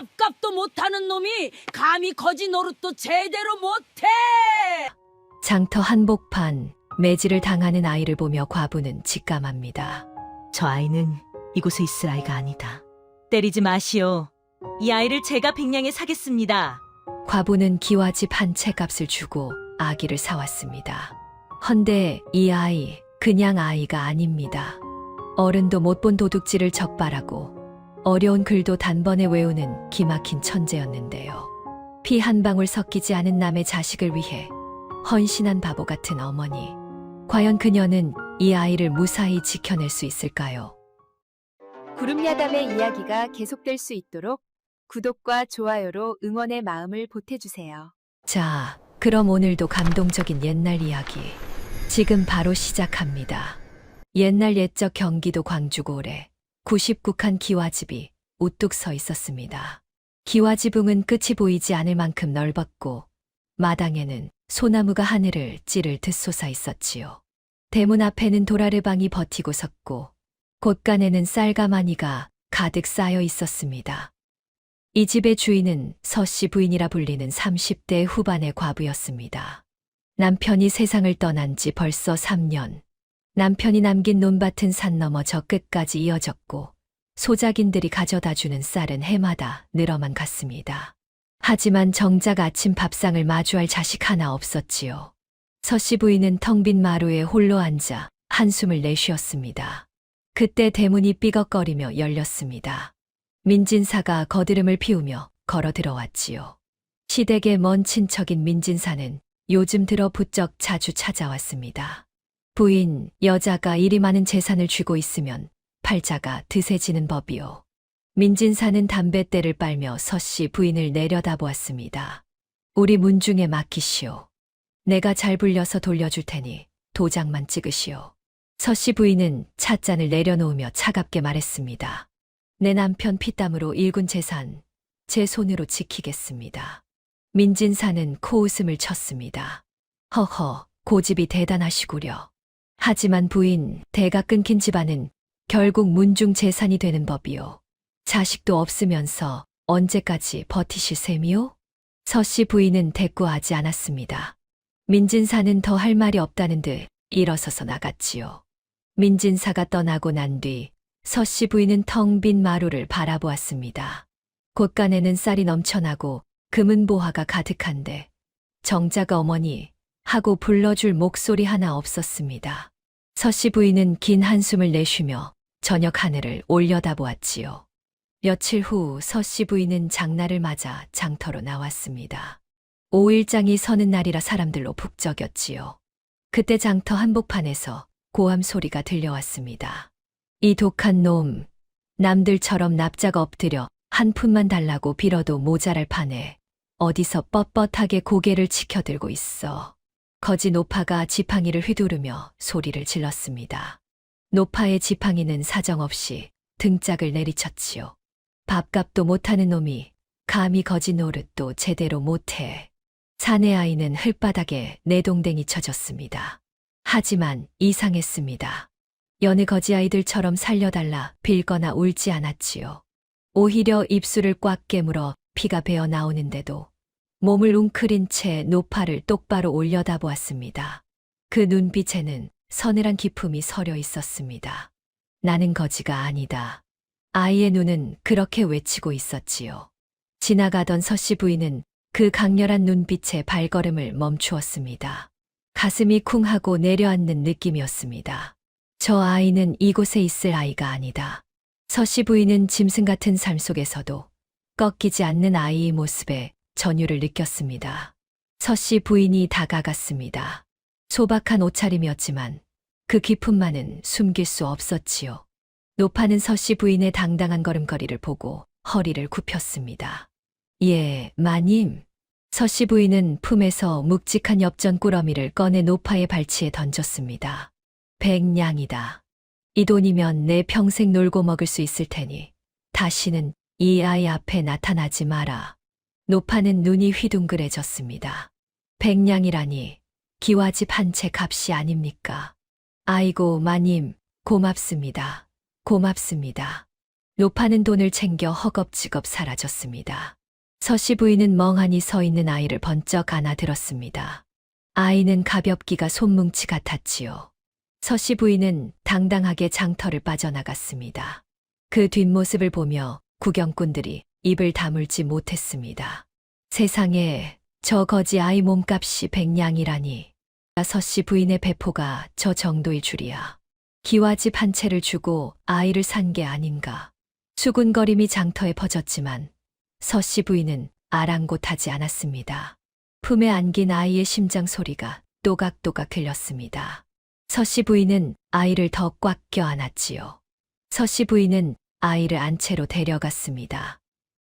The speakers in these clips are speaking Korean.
밥값도 못하는 놈이 감히 거지 노릇도 제대로 못해! 장터 한복판 매질을 당하는 아이를 보며 과부는 직감합니다. 저 아이는 이곳에 있을 아이가 아니다. 때리지 마시오. 이 아이를 제가 백냥에 사겠습니다. 과부는 기와집 한 채 값을 주고 아기를 사왔습니다. 헌데 이 아이 그냥 아이가 아닙니다. 어른도 못 본 도둑질을 적발하고 어려운 글도 단번에 외우는 기막힌 천재였는데요. 피 한 방울 섞이지 않은 남의 자식을 위해 헌신한 바보 같은 어머니. 과연 그녀는 이 아이를 무사히 지켜낼 수 있을까요? 구름야담의 이야기가 계속될 수 있도록 구독과 좋아요로 응원의 마음을 보태주세요. 자, 그럼 오늘도 감동적인 옛날 이야기 지금 바로 시작합니다. 옛날 옛적 경기도 광주고을에 99칸 기와집이 우뚝 서 있었습니다. 기와지붕은 끝이 보이지 않을 만큼 넓었고 마당에는 소나무가 하늘을 찌를 듯 솟아 있었지요. 대문 앞에는 도라르방이 버티고 섰고 곳간에는 쌀가마니가 가득 쌓여 있었습니다. 이 집의 주인은 서씨 부인이라 불리는 30대 후반의 과부였습니다. 남편이 세상을 떠난 지 벌써 3년. 남편이 남긴 논밭은 산 너머 저 끝까지 이어졌고 소작인들이 가져다주는 쌀은 해마다 늘어만 갔습니다. 하지만 정작 아침 밥상을 마주할 자식 하나 없었지요. 서씨 부인은 텅 빈 마루에 홀로 앉아 한숨을 내쉬었습니다. 그때 대문이 삐걱거리며 열렸습니다. 민진사가 거드름을 피우며 걸어 들어왔지요. 시댁의 먼 친척인 민진사는 요즘 들어 부쩍 자주 찾아왔습니다. 부인, 여자가 이리 많은 재산을 쥐고 있으면 팔자가 드세지는 법이요. 민진사는 담뱃대를 빨며 서씨 부인을 내려다보았습니다. 우리 문중에 맡기시오. 내가 잘 불려서 돌려줄 테니 도장만 찍으시오. 서씨 부인은 찻잔을 내려놓으며 차갑게 말했습니다. 내 남편 피땀으로 일군 재산 제 손으로 지키겠습니다. 민진사는 코웃음을 쳤습니다. 허허, 고집이 대단하시구려. 하지만 부인, 대가 끊긴 집안은 결국 문중 재산이 되는 법이요. 자식도 없으면서 언제까지 버티실 셈이요? 서씨 부인은 대꾸하지 않았습니다. 민진사는 더 할 말이 없다는 듯 일어서서 나갔지요. 민진사가 떠나고 난 뒤 서씨 부인은 텅 빈 마루를 바라보았습니다. 곳간에는 쌀이 넘쳐나고 금은 보화가 가득한데 정작 어머니 하고 불러줄 목소리 하나 없었습니다. 서씨 부인은 긴 한숨을 내쉬며 저녁 하늘을 올려다보았지요. 며칠 후 서씨 부인은 장날을 맞아 장터로 나왔습니다. 5일장이 서는 날이라 사람들로 북적였지요. 그때 장터 한복판에서 고함 소리가 들려왔습니다. 이 독한 놈, 남들처럼 납작 엎드려 한 푼만 달라고 빌어도 모자랄 판에 어디서 뻣뻣하게 고개를 치켜들고 있어. 거지 노파가 지팡이를 휘두르며 소리를 질렀습니다. 노파의 지팡이는 사정없이 등짝을 내리쳤지요. 밥값도 못하는 놈이 감히 거지 노릇도 제대로 못해. 사내 아이는 흙바닥에 내동댕이 쳐졌습니다. 하지만 이상했습니다. 여느 거지 아이들처럼 살려달라 빌거나 울지 않았지요. 오히려 입술을 꽉 깨물어 피가 배어 나오는데도 몸을 웅크린 채 노파를 똑바로 올려다보았습니다. 그 눈빛에는 서늘한 기품이 서려 있었습니다. 나는 거지가 아니다. 아이의 눈은 그렇게 외치고 있었지요. 지나가던 서씨 부인은 그 강렬한 눈빛에 발걸음을 멈추었습니다. 가슴이 쿵 하고 내려앉는 느낌이었습니다. 저 아이는 이곳에 있을 아이가 아니다. 서씨 부인은 짐승 같은 삶 속에서도 꺾이지 않는 아이의 모습에 전율을 느꼈습니다. 서씨 부인이 다가갔습니다. 소박한 옷차림이었지만 그 기품만은 숨길 수 없었지요. 노파는 서씨 부인의 당당한 걸음걸이를 보고 허리를 굽혔습니다. 예, 마님. 서씨 부인은 품에서 묵직한 엽전 꾸러미를 꺼내 노파의 발치에 던졌습니다. 100냥이다. 이 돈이면 내 평생 놀고 먹을 수 있을 테니 다시는 이 아이 앞에 나타나지 마라. 노파는 눈이 휘둥그레졌습니다. 100냥이라니 기와집 한 채 값이 아닙니까? 아이고 마님, 고맙습니다. 고맙습니다. 노파는 돈을 챙겨 허겁지겁 사라졌습니다. 서씨 부인은 멍하니 서 있는 아이를 번쩍 안아들었습니다. 아이는 가볍기가 손뭉치 같았지요. 서씨 부인은 당당하게 장터를 빠져나갔습니다. 그 뒷모습을 보며 구경꾼들이 입을 다물지 못했습니다. 세상에 저 거지 아이 몸값이 100냥이라니. 서씨 부인의 배포가 저 정도일 줄이야. 기와집 한 채를 주고 아이를 산 게 아닌가. 수군거림이 장터에 퍼졌지만 서씨 부인은 아랑곳하지 않았습니다. 품에 안긴 아이의 심장 소리가 또각또각 들렸습니다. 서씨 부인은 아이를 더 꽉 껴안았지요. 서씨 부인은 아이를 안채로 데려갔습니다.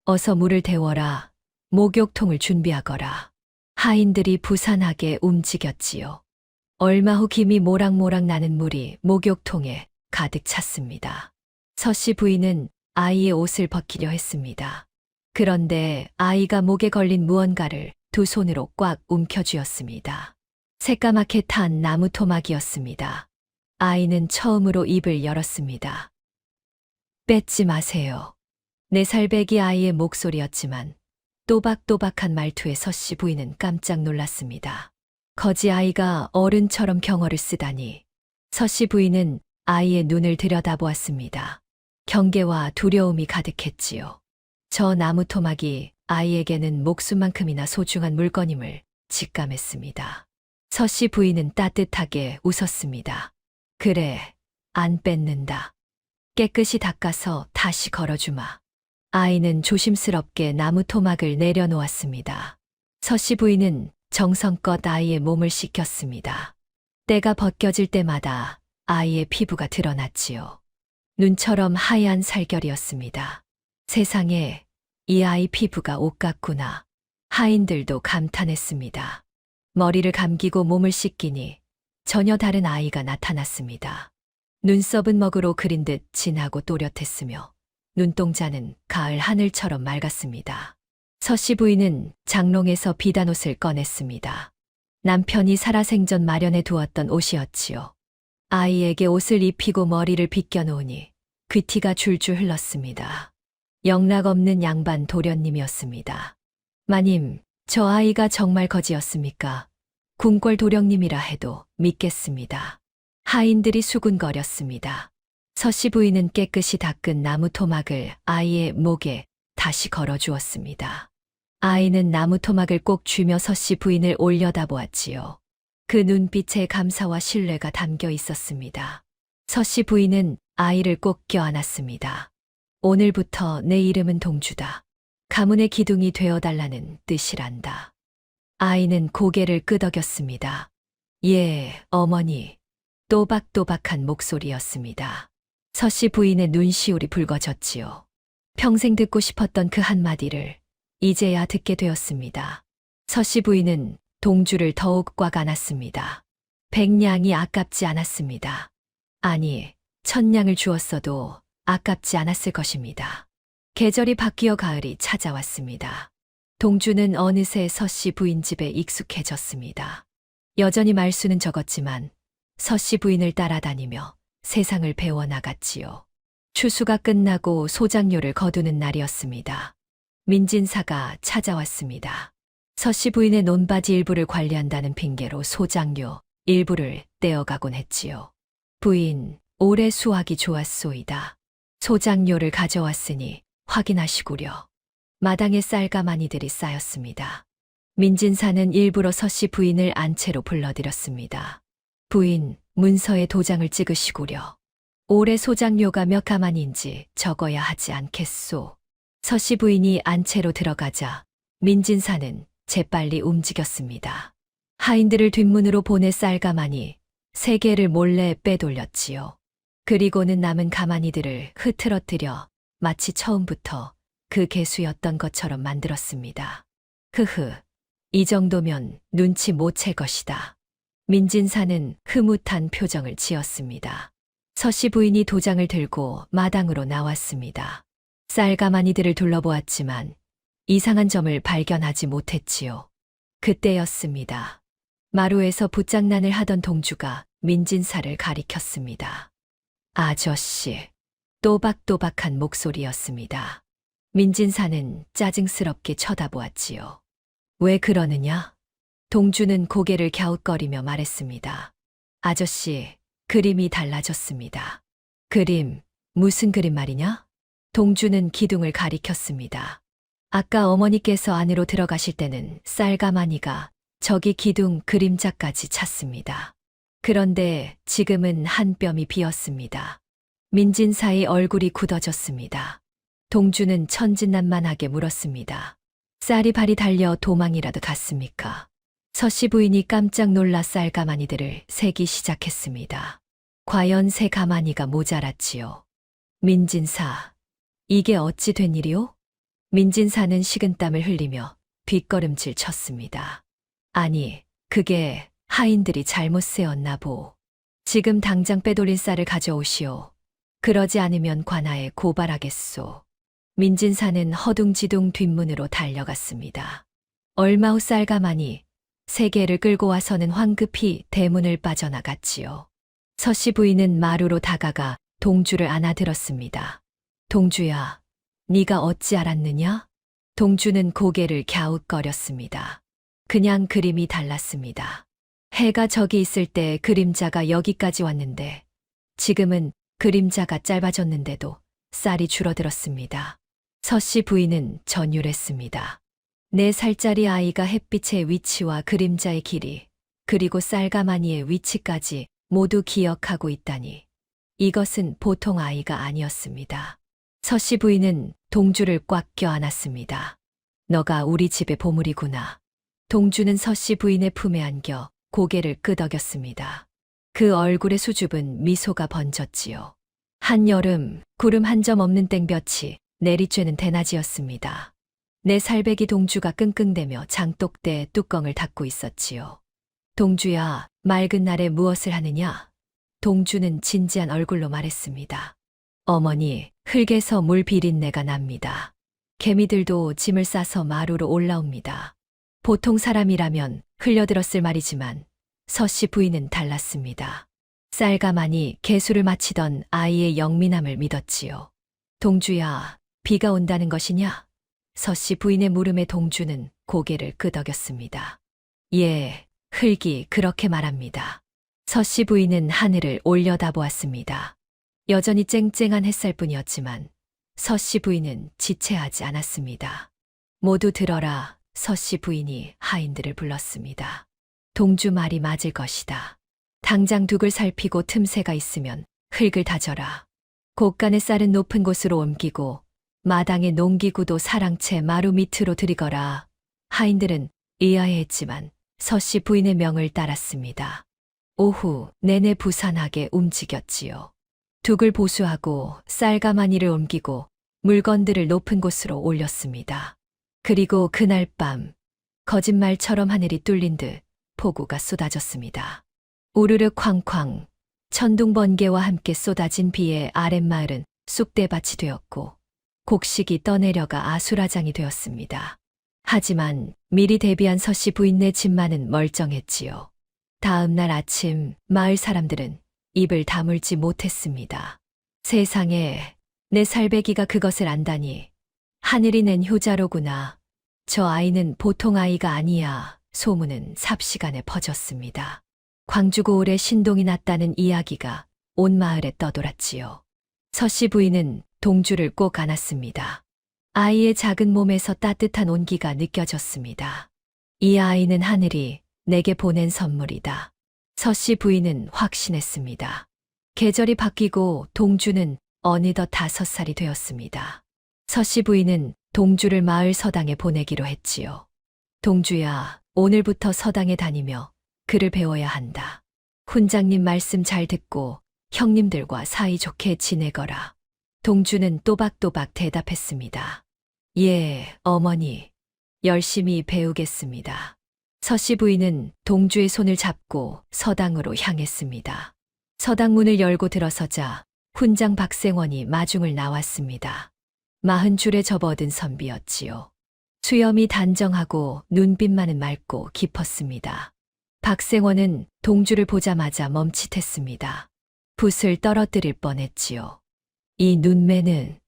어서 물을 데워라. 목욕통을 준비하거라. 하인들이 부산하게 움직였지요. 얼마 후 김이 모락모락 나는 물이 목욕통에 가득 찼습니다. 서씨 부인은 아이의 옷을 벗기려 했습니다. 그런데 아이가 목에 걸린 무언가를 두 손으로 꽉 움켜쥐었습니다. 새까맣게 탄 나무 토막이었습니다. 아이는 처음으로 입을 열었습니다. 뺏지 마세요. 4살 배기 아이의 목소리였지만 또박또박한 말투에 서씨 부인은 깜짝 놀랐습니다. 거지 아이가 어른처럼 경어를 쓰다니. 서씨 부인은 아이의 눈을 들여다보았습니다. 경계와 두려움이 가득했지요. 저 나무 토막이 아이에게는 목숨만큼이나 소중한 물건임을 직감했습니다. 서씨 부인은 따뜻하게 웃었습니다. 그래, 안 뺏는다. 깨끗이 닦아서 다시 걸어주마. 아이는 조심스럽게 나무 토막을 내려놓았습니다. 서씨 부인은 정성껏 아이의 몸을 씻겼습니다. 때가 벗겨질 때마다 아이의 피부가 드러났지요. 눈처럼 하얀 살결이었습니다. 세상에, 이 아이 피부가 옷 같구나. 하인들도 감탄했습니다. 머리를 감기고 몸을 씻기니 전혀 다른 아이가 나타났습니다. 눈썹은 먹으로 그린 듯 진하고 또렷했으며 눈동자는 가을 하늘처럼 맑았습니다. 서씨 부인은 장롱에서 비단옷을 꺼냈습니다. 남편이 살아생전 마련해 두었던 옷이었지요. 아이에게 옷을 입히고 머리를 빗겨놓으니 귀티가 줄줄 흘렀습니다. 영락없는 양반 도련님이었습니다. 마님, 저 아이가 정말 거지였습니까? 궁궐 도령님이라 해도 믿겠습니다. 하인들이 수군거렸습니다. 서씨 부인은 깨끗이 닦은 나무 토막을 아이의 목에 다시 걸어주었습니다. 아이는 나무 토막을 꼭 쥐며 서씨 부인을 올려다보았지요. 그 눈빛에 감사와 신뢰가 담겨 있었습니다. 서씨 부인은 아이를 꼭 껴안았습니다. 오늘부터 내 이름은 동주다. 가문의 기둥이 되어달라는 뜻이란다. 아이는 고개를 끄덕였습니다. 예, 어머니. 또박또박한 목소리였습니다. 서씨 부인의 눈시울이 붉어졌지요. 평생 듣고 싶었던 그 한마디를 이제야 듣게 되었습니다. 서씨 부인은 동주를 더욱 꽉 안았습니다. 100냥이 아깝지 않았습니다. 아니, 1000냥을 주었어도 아깝지 않았을 것입니다. 계절이 바뀌어 가을이 찾아왔습니다. 동주는 어느새 서씨 부인 집에 익숙해졌습니다. 여전히 말수는 적었지만 서씨 부인을 따라다니며 세상을 배워나갔지요. 추수가 끝나고 소장료를 거두는 날이었습니다. 민진사가 찾아왔습니다. 서씨 부인의 논바지 일부를 관리한다는 핑계로 소장료 일부를 떼어가곤 했지요. 부인, 올해 수확이 좋았소이다. 소장료를 가져왔으니 확인하시구려. 마당에 쌀가마니들이 쌓였습니다. 민진사는 일부러 서씨 부인을 안채로 불러들였습니다. 부인, 문서에 도장을 찍으시구려. 올해 소장료가 몇 가마니인지 적어야 하지 않겠소. 서씨 부인이 안채로 들어가자 민진사는 재빨리 움직였습니다. 하인들을 뒷문으로 보내 쌀가마니 3개를 몰래 빼돌렸지요. 그리고는 남은 가마니들을 흐트러뜨려 마치 처음부터 그 개수였던 것처럼 만들었습니다. 흐흐, 이 정도면 눈치 못 챌 것이다. 민진사는 흐뭇한 표정을 지었습니다. 서씨 부인이 도장을 들고 마당으로 나왔습니다. 쌀가마니들을 둘러보았지만 이상한 점을 발견하지 못했지요. 그때였습니다. 마루에서 붓장난을 하던 동주가 민진사를 가리켰습니다. 아저씨, 또박또박한 목소리였습니다. 민진사는 짜증스럽게 쳐다보았지요. 왜 그러느냐? 동주는 고개를 갸웃거리며 말했습니다. 아저씨, 그림이 달라졌습니다. 그림, 무슨 그림 말이냐? 동주는 기둥을 가리켰습니다. 아까 어머니께서 안으로 들어가실 때는 쌀가마니가 저기 기둥 그림자까지 찼습니다. 그런데 지금은 한 뼘이 비었습니다. 민진사의 얼굴이 굳어졌습니다. 동주는 천진난만하게 물었습니다. 쌀이 발이 달려 도망이라도 갔습니까? 서씨 부인이 깜짝 놀라 쌀가마니들을 세기 시작했습니다. 과연 세 가마니가 모자랐지요. 민진사, 이게 어찌 된 일이오? 민진사는 식은땀을 흘리며 뒷걸음질 쳤습니다. 아니, 그게 하인들이 잘못 세웠나 보. 지금 당장 빼돌린 쌀을 가져오시오. 그러지 않으면 관아에 고발하겠소. 민진사는 허둥지둥 뒷문으로 달려갔습니다. 얼마 후 쌀가마니 세 개를 끌고 와서는 황급히 대문을 빠져나갔지요. 서씨 부인은 마루로 다가가 동주를 안아들었습니다. 동주야, 네가 어찌 알았느냐? 동주는 고개를 갸웃거렸습니다. 그냥 그림이 달랐습니다. 해가 저기 있을 때 그림자가 여기까지 왔는데 지금은 그림자가 짧아졌는데도 쌀이 줄어들었습니다. 서씨 부인은 전율했습니다. 4살짜리 아이가 햇빛의 위치와 그림자의 길이 그리고 쌀가마니의 위치까지 모두 기억하고 있다니 이것은 보통 아이가 아니었습니다. 서씨 부인은 동주를 꽉 껴안았습니다. 너가 우리 집의 보물이구나. 동주는 서씨 부인의 품에 안겨 고개를 끄덕였습니다. 그 얼굴의 수줍은 미소가 번졌지요. 한여름 구름 한 점 없는 땡볕이 내리쬐는 대낮이었습니다. 4살배기 동주가 끙끙대며 장독대 뚜껑을 닫고 있었지요. 동주야, 맑은 날에 무엇을 하느냐? 동주는 진지한 얼굴로 말했습니다. 어머니, 흙에서 물 비린내가 납니다. 개미들도 짐을 싸서 마루로 올라옵니다. 보통 사람이라면 흘려들었을 말이지만 서씨 부인은 달랐습니다. 쌀가마니 개수를 마치던 아이의 영민함을 믿었지요. 동주야, 비가 온다는 것이냐? 서씨 부인의 물음에 동주는 고개를 끄덕였습니다. 예, 흙이 그렇게 말합니다. 서씨 부인은 하늘을 올려다보았습니다. 여전히 쨍쨍한 햇살뿐이었지만 서씨 부인은 지체하지 않았습니다. 모두 들어라. 서씨 부인이 하인들을 불렀습니다. 동주 말이 맞을 것이다. 당장 둑을 살피고 틈새가 있으면 흙을 다져라. 곳간의 쌀은 높은 곳으로 옮기고 마당의 농기구도 사랑채 마루 밑으로 들이거라. 하인들은 의아해했지만 서씨 부인의 명을 따랐습니다. 오후 내내 부산하게 움직였지요. 둑을 보수하고 쌀가마니를 옮기고 물건들을 높은 곳으로 올렸습니다. 그리고 그날 밤 거짓말처럼 하늘이 뚫린 듯 폭우가 쏟아졌습니다. 우르르 쾅쾅 천둥번개와 함께 쏟아진 비에 아랫마을은 쑥대밭이 되었고 곡식이 떠내려가 아수라장이 되었습니다. 하지만 미리 대비한 서씨 부인네 집만은 멀쩡했지요. 다음 날 아침 마을 사람들은 입을 다물지 못했습니다. 세상에, 내 살배기가 그것을 안다니. 하늘이 낸 효자로구나. 저 아이는 보통 아이가 아니야. 소문은 삽시간에 퍼졌습니다. 광주고을에 신동이 났다는 이야기가 온 마을에 떠돌았지요. 서씨 부인은 동주를 꼭 안았습니다. 아이의 작은 몸에서 따뜻한 온기가 느껴졌습니다. 이 아이는 하늘이 내게 보낸 선물이다. 서씨 부인은 확신했습니다. 계절이 바뀌고 동주는 어느덧 5살이 되었습니다. 서씨 부인은 동주를 마을 서당에 보내기로 했지요. 동주야, 오늘부터 서당에 다니며 글을 배워야 한다. 훈장님 말씀 잘 듣고 형님들과 사이좋게 지내거라. 동주는 또박또박 대답했습니다. 예, 어머니. 열심히 배우겠습니다. 서씨 부인은 동주의 손을 잡고 서당으로 향했습니다. 서당 문을 열고 들어서자 훈장 박생원이 마중을 나왔습니다. 40줄에 접어든 선비였지요. 수염이 단정하고 눈빛만은 맑고 깊었습니다. 박생원은 동주를 보자마자 멈칫했습니다. 붓을 떨어뜨릴 뻔했지요. 이 눈매는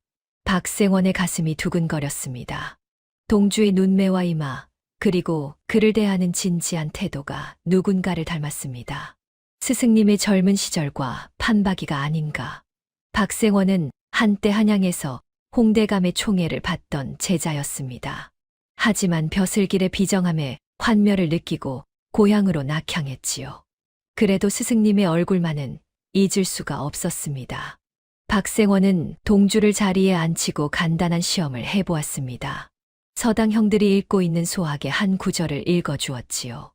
박생원의 가슴이 두근거렸습니다. 동주의 눈매와 이마, 그리고 그를 대하는 진지한 태도가 누군가를 닮았습니다. 스승님의 젊은 시절과 판박이가 아닌가. 박생원은 한때 한양에서 홍대감의 총애를 받던 제자였습니다. 하지만 벼슬길의 비정함에 환멸을 느끼고 고향으로 낙향했지요. 그래도 스승님의 얼굴만은 잊을 수가 없었습니다. 박생원은 동주를 자리에 앉히고 간단한 시험을 해보았습니다. 서당 형들이 읽고 있는 소학의 한 구절을 읽어주었지요.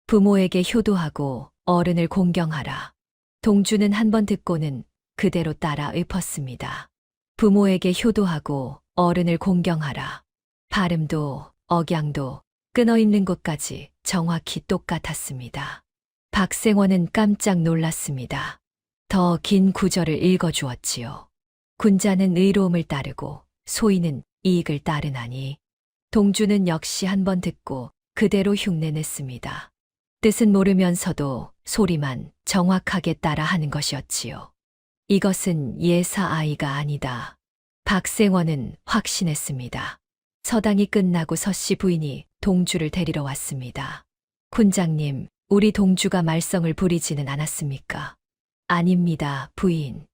부모에게 효도하고 어른을 공경하라. 동주는 한 번 듣고는 그대로 따라 읊었습니다. 부모에게 효도하고 어른을 공경하라. 발음도 억양도 끊어있는 것까지 정확히 똑같았습니다. 박생원은 깜짝 놀랐습니다. 더 긴 구절을 읽어주었지요. 군자는 의로움을 따르고 소인은 이익을 따르나니. 동주는 역시 한 번 듣고 그대로 흉내냈습니다. 뜻은 모르면서도 소리만 정확하게 따라 하는 것이었지요. 이것은 예사 아이가 아니다. 박생원은 확신했습니다. 서당이 끝나고 서씨 부인이 동주를 데리러 왔습니다. 군장님, 우리 동주가 말썽을 부리지는 않았습니까? 아닙니다, 부인.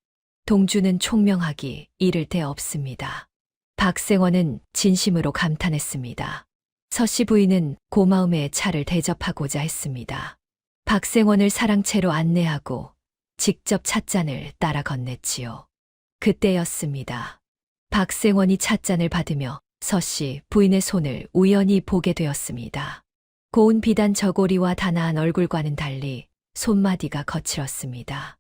동주는 총명하기 이를 데 없습니다. 박생원은 진심으로 감탄했습니다. 서씨 부인은 고마움의 차를 대접하고자 했습니다. 박생원을 사랑채로 안내하고 직접 찻잔을 따라 건넸지요. 그때였습니다. 박생원이 찻잔을 받으며 서씨 부인의 손을 우연히 보게 되었습니다. 고운 비단 저고리와 단아한 얼굴과는 달리 손마디가 거칠었습니다.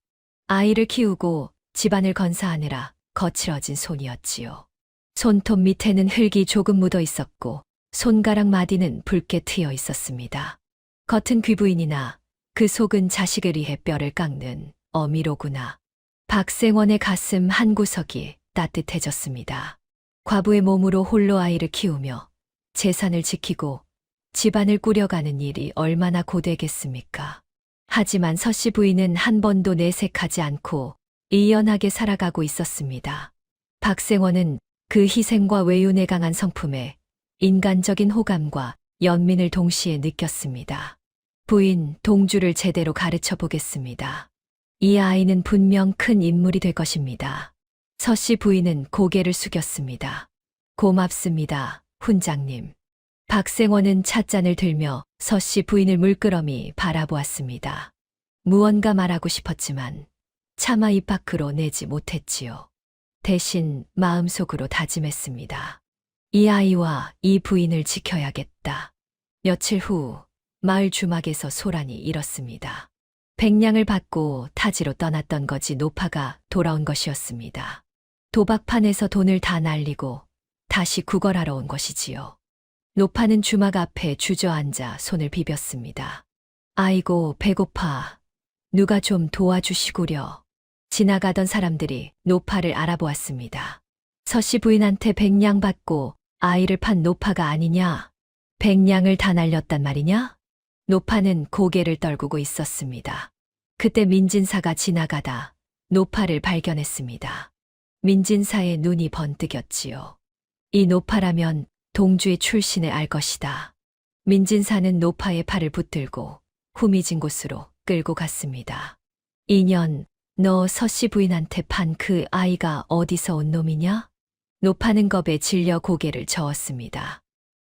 아이를 키우고 집안을 건사하느라 거칠어진 손이었지요. 손톱 밑에는 흙이 조금 묻어 있었고 손가락 마디는 붉게 트여 있었습니다. 겉은 귀부인이나 그 속은 자식을 위해 뼈를 깎는 어미로구나. 박생원의 가슴 한 구석이 따뜻해졌습니다. 과부의 몸으로 홀로 아이를 키우며 재산을 지키고 집안을 꾸려가는 일이 얼마나 고되겠습니까? 하지만 서씨 부인은 한 번도 내색하지 않고 의연하게 살아가고 있었습니다. 박생원은 그 희생과 외윤의 강한 성품에 인간적인 호감과 연민을 동시에 느꼈습니다. 부인, 동주를 제대로 가르쳐 보겠습니다. 이 아이는 분명 큰 인물이 될 것입니다. 서씨 부인은 고개를 숙였습니다. 고맙습니다, 훈장님. 박생원은 찻잔을 들며 서씨 부인을 물끄러미 바라보았습니다. 무언가 말하고 싶었지만 차마 입 밖으로 내지 못했지요. 대신 마음속으로 다짐했습니다. 이 아이와 이 부인을 지켜야겠다. 며칠 후 마을 주막에서 소란이 일었습니다. 백냥을 받고 타지로 떠났던 거지 노파가 돌아온 것이었습니다. 도박판에서 돈을 다 날리고 다시 구걸하러 온 것이지요. 노파는 주막 앞에 주저앉아 손을 비볐습니다. 아이고, 배고파. 누가 좀 도와주시구려. 지나가던 사람들이 노파를 알아보았습니다. 서씨 부인한테 백냥 받고 아이를 판 노파가 아니냐? 백냥을 다 날렸단 말이냐? 노파는 고개를 떨구고 있었습니다. 그때 민진사가 지나가다 노파를 발견했습니다. 민진사의 눈이 번뜩였지요. 이 노파라면 동주의 출신을 알 것이다. 민진사는 노파의 팔을 붙들고 후미진 곳으로 끌고 갔습니다. 인연, 너 서씨 부인한테 판 그 아이가 어디서 온 놈이냐? 노파는 겁에 질려 고개를 저었습니다.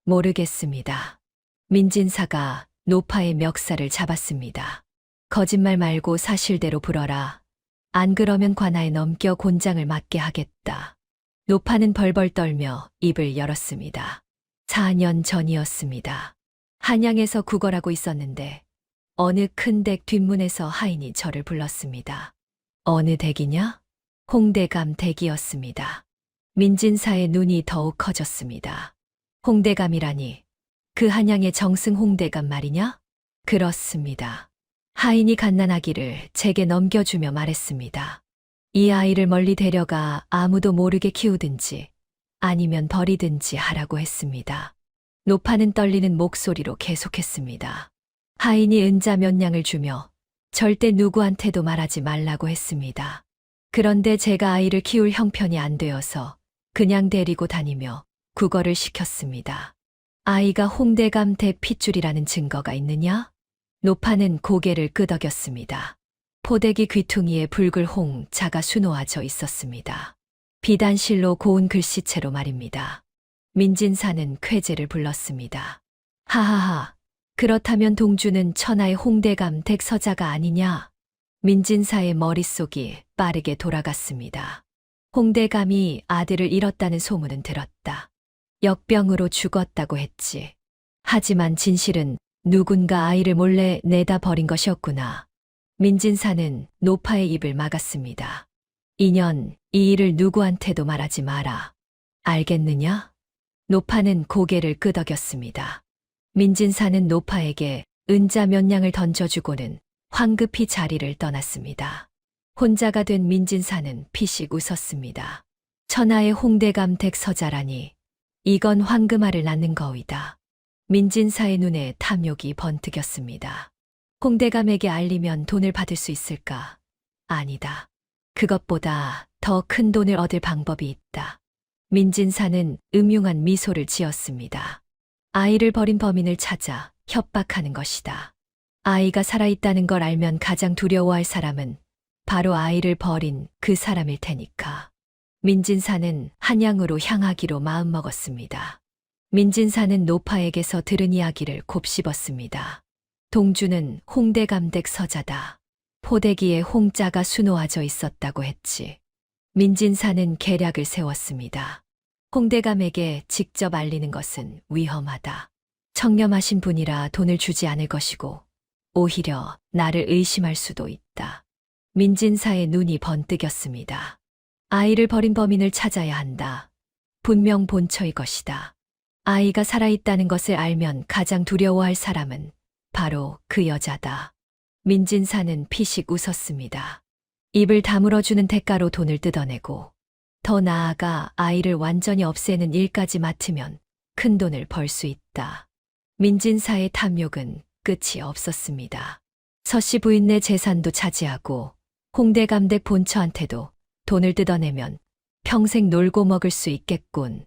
모르겠습니다. 민진사가 노파의 멱살을 잡았습니다. 거짓말 말고 사실대로 불어라. 안 그러면 관아에 넘겨 곤장을 맞게 하겠다. 노파는 벌벌 떨며 입을 열었습니다. 4년 전이었습니다. 한양에서 구걸하고 있었는데 어느 큰 댁 뒷문에서 하인이 저를 불렀습니다. 어느 댁이냐? 홍대감 댁이었습니다. 민진사의 눈이 더욱 커졌습니다. 홍대감이라니, 그 한양의 정승 홍대감 말이냐? 그렇습니다. 하인이 갓난아기를 제게 넘겨주며 말했습니다. 이 아이를 멀리 데려가 아무도 모르게 키우든지 아니면 버리든지 하라고 했습니다. 노파는 떨리는 목소리로 계속했습니다. 하인이 은자 몇 냥을 주며 절대 누구한테도 말하지 말라고 했습니다. 그런데 제가 아이를 키울 형편이 안 되어서 그냥 데리고 다니며 구걸을 시켰습니다. 아이가 홍대감 댁 핏줄이라는 증거가 있느냐? 노파는 고개를 끄덕였습니다. 포대기 귀퉁이에 붉을 홍자가 수놓아져 있었습니다. 비단실로 고운 글씨체로 말입니다. 민진사는 쾌재를 불렀습니다. 하하하, 그렇다면 동주는 천하의 홍대감 댁 서자가 아니냐? 민진사의 머릿속이 빠르게 돌아갔습니다. 홍대감이 아들을 잃었다는 소문은 들었다. 역병으로 죽었다고 했지. 하지만 진실은 누군가 아이를 몰래 내다 버린 것이었구나. 민진사는 노파의 입을 막았습니다. 인연, 이 일을 누구한테도 말하지 마라. 알겠느냐? 노파는 고개를 끄덕였습니다. 민진사는 노파에게 은자 몇 냥을 던져주고는 황급히 자리를 떠났습니다. 혼자가 된 민진사는 피식 웃었습니다. 천하의 홍대감 댁 서자라니 이건 황금알을 낳는 거이다. 민진사의 눈에 탐욕이 번뜩였습니다. 홍대감에게 알리면 돈을 받을 수 있을까? 아니다. 그것보다 더 큰 돈을 얻을 방법이 있다. 민진사는 음흉한 미소를 지었습니다. 아이를 버린 범인을 찾아 협박하는 것이다. 아이가 살아있다는 걸 알면 가장 두려워할 사람은 바로 아이를 버린 그 사람일 테니까. 민진사는 한양으로 향하기로 마음먹었습니다. 민진사는 노파에게서 들은 이야기를 곱씹었습니다. 동주는 홍대감댁 서자다. 포대기에 홍자가 수놓아져 있었다고 했지. 민진사는 계략을 세웠습니다. 홍대감에게 직접 알리는 것은 위험하다. 청렴하신 분이라 돈을 주지 않을 것이고 오히려 나를 의심할 수도 있다. 민진사의 눈이 번뜩였습니다. 아이를 버린 범인을 찾아야 한다. 분명 본처일 것이다. 아이가 살아있다는 것을 알면 가장 두려워할 사람은 바로 그 여자다. 민진사는 피식 웃었습니다. 입을 다물어주는 대가로 돈을 뜯어내고 더 나아가 아이를 완전히 없애는 일까지 맡으면 큰 돈을 벌 수 있다. 민진사의 탐욕은 끝이 없었습니다. 서씨 부인네 재산도 차지하고 홍대감댁 본처한테도 돈을 뜯어내면 평생 놀고 먹을 수 있겠군.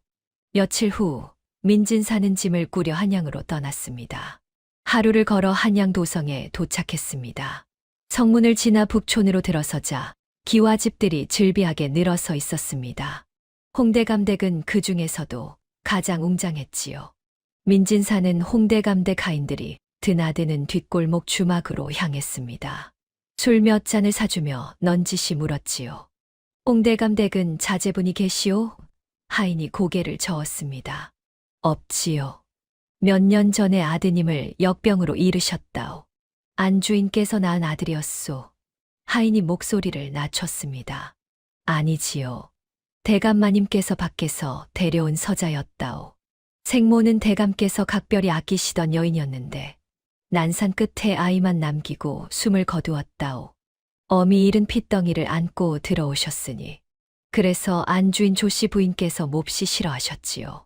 며칠 후 민진사는 짐을 꾸려 한양으로 떠났습니다. 하루를 걸어 한양 도성에 도착했습니다. 성문을 지나 북촌으로 들어서자 기와집들이 즐비하게 늘어서 있었습니다. 홍대감댁은 그 중에서도 가장 웅장했지요. 민진사는 홍대감댁 하인들이 드나드는 뒷골목 주막으로 향했습니다. 술 몇 잔을 사주며 넌지시 물었지요. 홍대감댁은 자제분이 계시오? 하인이 고개를 저었습니다. 없지요. 몇 년 전에 아드님을 역병으로 잃으셨다오. 안주인께서 낳은 아들이었소. 하인이 목소리를 낮췄습니다. 아니지요. 대감마님께서 밖에서 데려온 서자였다오. 생모는 대감께서 각별히 아끼시던 여인이었는데 난산 끝에 아이만 남기고 숨을 거두었다오. 어미 잃은 핏덩이를 안고 들어오셨으니 그래서 안주인 조씨 부인께서 몹시 싫어하셨지요.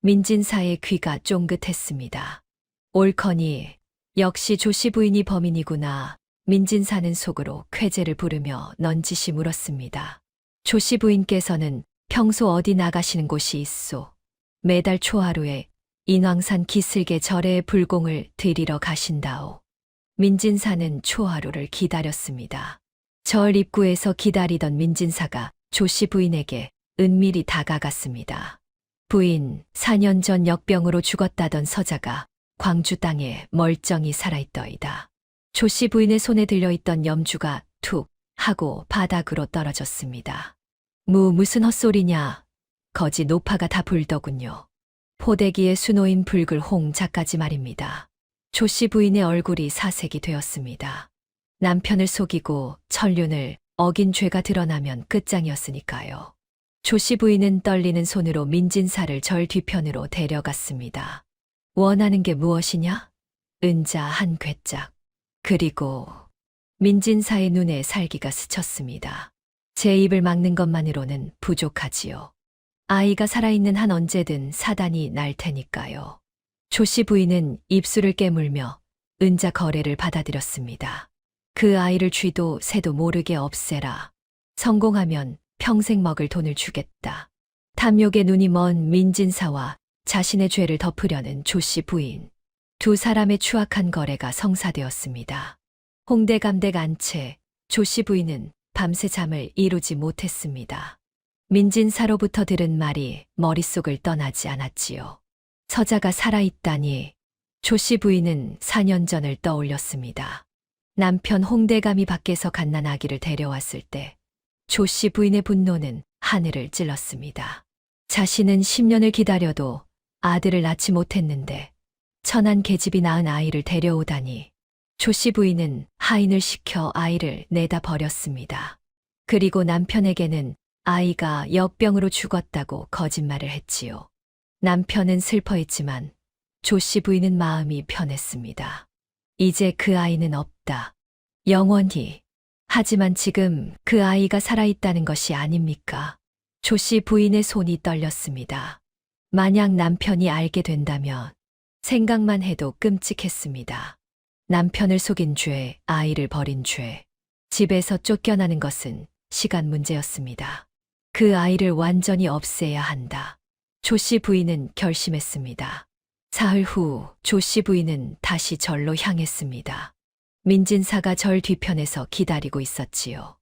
민진사의 귀가 쫑긋했습니다. 옳거니 역시 조씨 부인이 범인이구나. 민진사는 속으로 쾌재를 부르며 넌지시 물었습니다. 조씨 부인께서는 평소 어디 나가시는 곳이 있소? 매달 초하루에 인왕산 기슭의 절에 불공을 드리러 가신다오. 민진사는 초하루를 기다렸습니다. 절 입구에서 기다리던 민진사가 조씨 부인에게 은밀히 다가갔습니다. 부인, 4년 전 역병으로 죽었다던 서자가 광주 땅에 멀쩡히 살아있더이다. 조씨 부인의 손에 들려있던 염주가 툭 하고 바닥으로 떨어졌습니다. 무슨 헛소리냐. 거지 노파가 다 불더군요. 포대기에 수놓인 붉을 홍자까지 말입니다. 조씨 부인의 얼굴이 사색이 되었습니다. 남편을 속이고 천륜을 어긴 죄가 드러나면 끝장이었으니까요. 조씨 부인은 떨리는 손으로 민진사를 절 뒤편으로 데려갔습니다. 원하는 게 무엇이냐? 은자 한 궤짝. 그리고 민진사의 눈에 살기가 스쳤습니다. 제 입을 막는 것만으로는 부족하지요. 아이가 살아있는 한 언제든 사단이 날 테니까요. 조씨 부인은 입술을 깨물며 은자 거래를 받아들였습니다. 그 아이를 쥐도 새도 모르게 없애라. 성공하면 평생 먹을 돈을 주겠다. 탐욕에 눈이 먼 민진사와 자신의 죄를 덮으려는 조씨 부인. 두 사람의 추악한 거래가 성사되었습니다. 홍대감댁 안채, 조씨 부인은 밤새 잠을 이루지 못했습니다. 민진사로부터 들은 말이 머릿속을 떠나지 않았지요. 서자가 살아있다니. 조씨 부인은 4년 전을 떠올렸습니다. 남편 홍대감이 밖에서 갓난 아기를 데려왔을 때 조씨 부인의 분노는 하늘을 찔렀습니다. 자신은 10년을 기다려도 아들을 낳지 못했는데 천한 계집이 낳은 아이를 데려오다니. 조씨 부인은 하인을 시켜 아이를 내다 버렸습니다. 그리고 남편에게는 아이가 역병으로 죽었다고 거짓말을 했지요. 남편은 슬퍼했지만 조씨 부인은 마음이 편했습니다. 이제 그 아이는 없다. 영원히. 하지만 지금 그 아이가 살아있다는 것이 아닙니까? 조씨 부인의 손이 떨렸습니다. 만약 남편이 알게 된다면 생각만 해도 끔찍했습니다. 남편을 속인 죄, 아이를 버린 죄. 집에서 쫓겨나는 것은 시간 문제였습니다. 그 아이를 완전히 없애야 한다. 조씨 부인은 결심했습니다. 사흘 후 조씨 부인은 다시 절로 향했습니다. 민진사가 절 뒤편에서 기다리고 있었지요.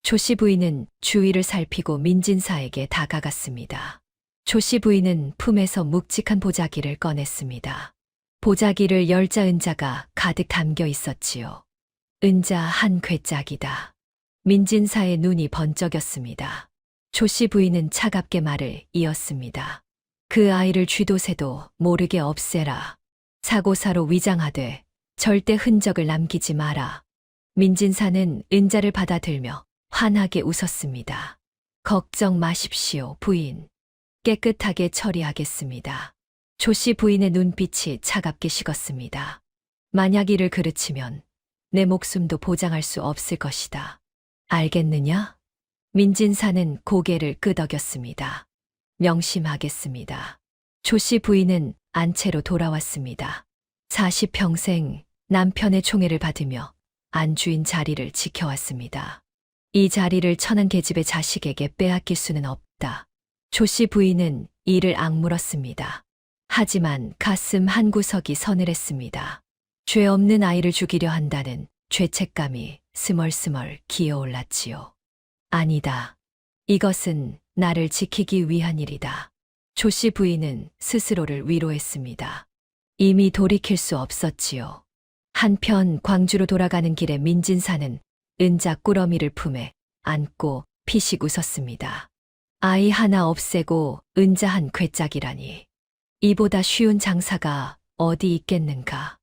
조씨 부인은 주위를 살피고 민진사에게 다가갔습니다. 조씨 부인은 품에서 묵직한 보자기를 꺼냈습니다. 보자기를 열자 은자가 가득 담겨 있었지요. 은자 한 궤짝이다. 민진사의 눈이 번쩍였습니다. 조씨 부인은 차갑게 말을 이었습니다. 그 아이를 쥐도새도 모르게 없애라. 사고사로 위장하되 절대 흔적을 남기지 마라. 민진사는 은자를 받아들며 환하게 웃었습니다. 걱정 마십시오, 부인. 깨끗하게 처리하겠습니다. 조씨 부인의 눈빛이 차갑게 식었습니다. 만약 이를 그르치면 내 목숨도 보장할 수 없을 것이다. 알겠느냐? 민진사는 고개를 끄덕였습니다. 명심하겠습니다. 조씨 부인은 안채로 돌아왔습니다. 40평생 남편의 총애를 받으며 안주인 자리를 지켜왔습니다. 이 자리를 천한 계집의 자식에게 빼앗길 수는 없다. 조씨 부인은 이를 악물었습니다. 하지만 가슴 한구석이 서늘했습니다. 죄 없는 아이를 죽이려 한다는 죄책감이 스멀스멀 기어올랐지요. 아니다. 이것은 나를 지키기 위한 일이다. 조씨 부인은 스스로를 위로했습니다. 이미 돌이킬 수 없었지요. 한편 광주로 돌아가는 길에 민진사는 은자 꾸러미를 품에 안고 피식 웃었습니다. 아이 하나 없애고 은자 한 궤짝이라니. 이보다 쉬운 장사가 어디 있겠는가.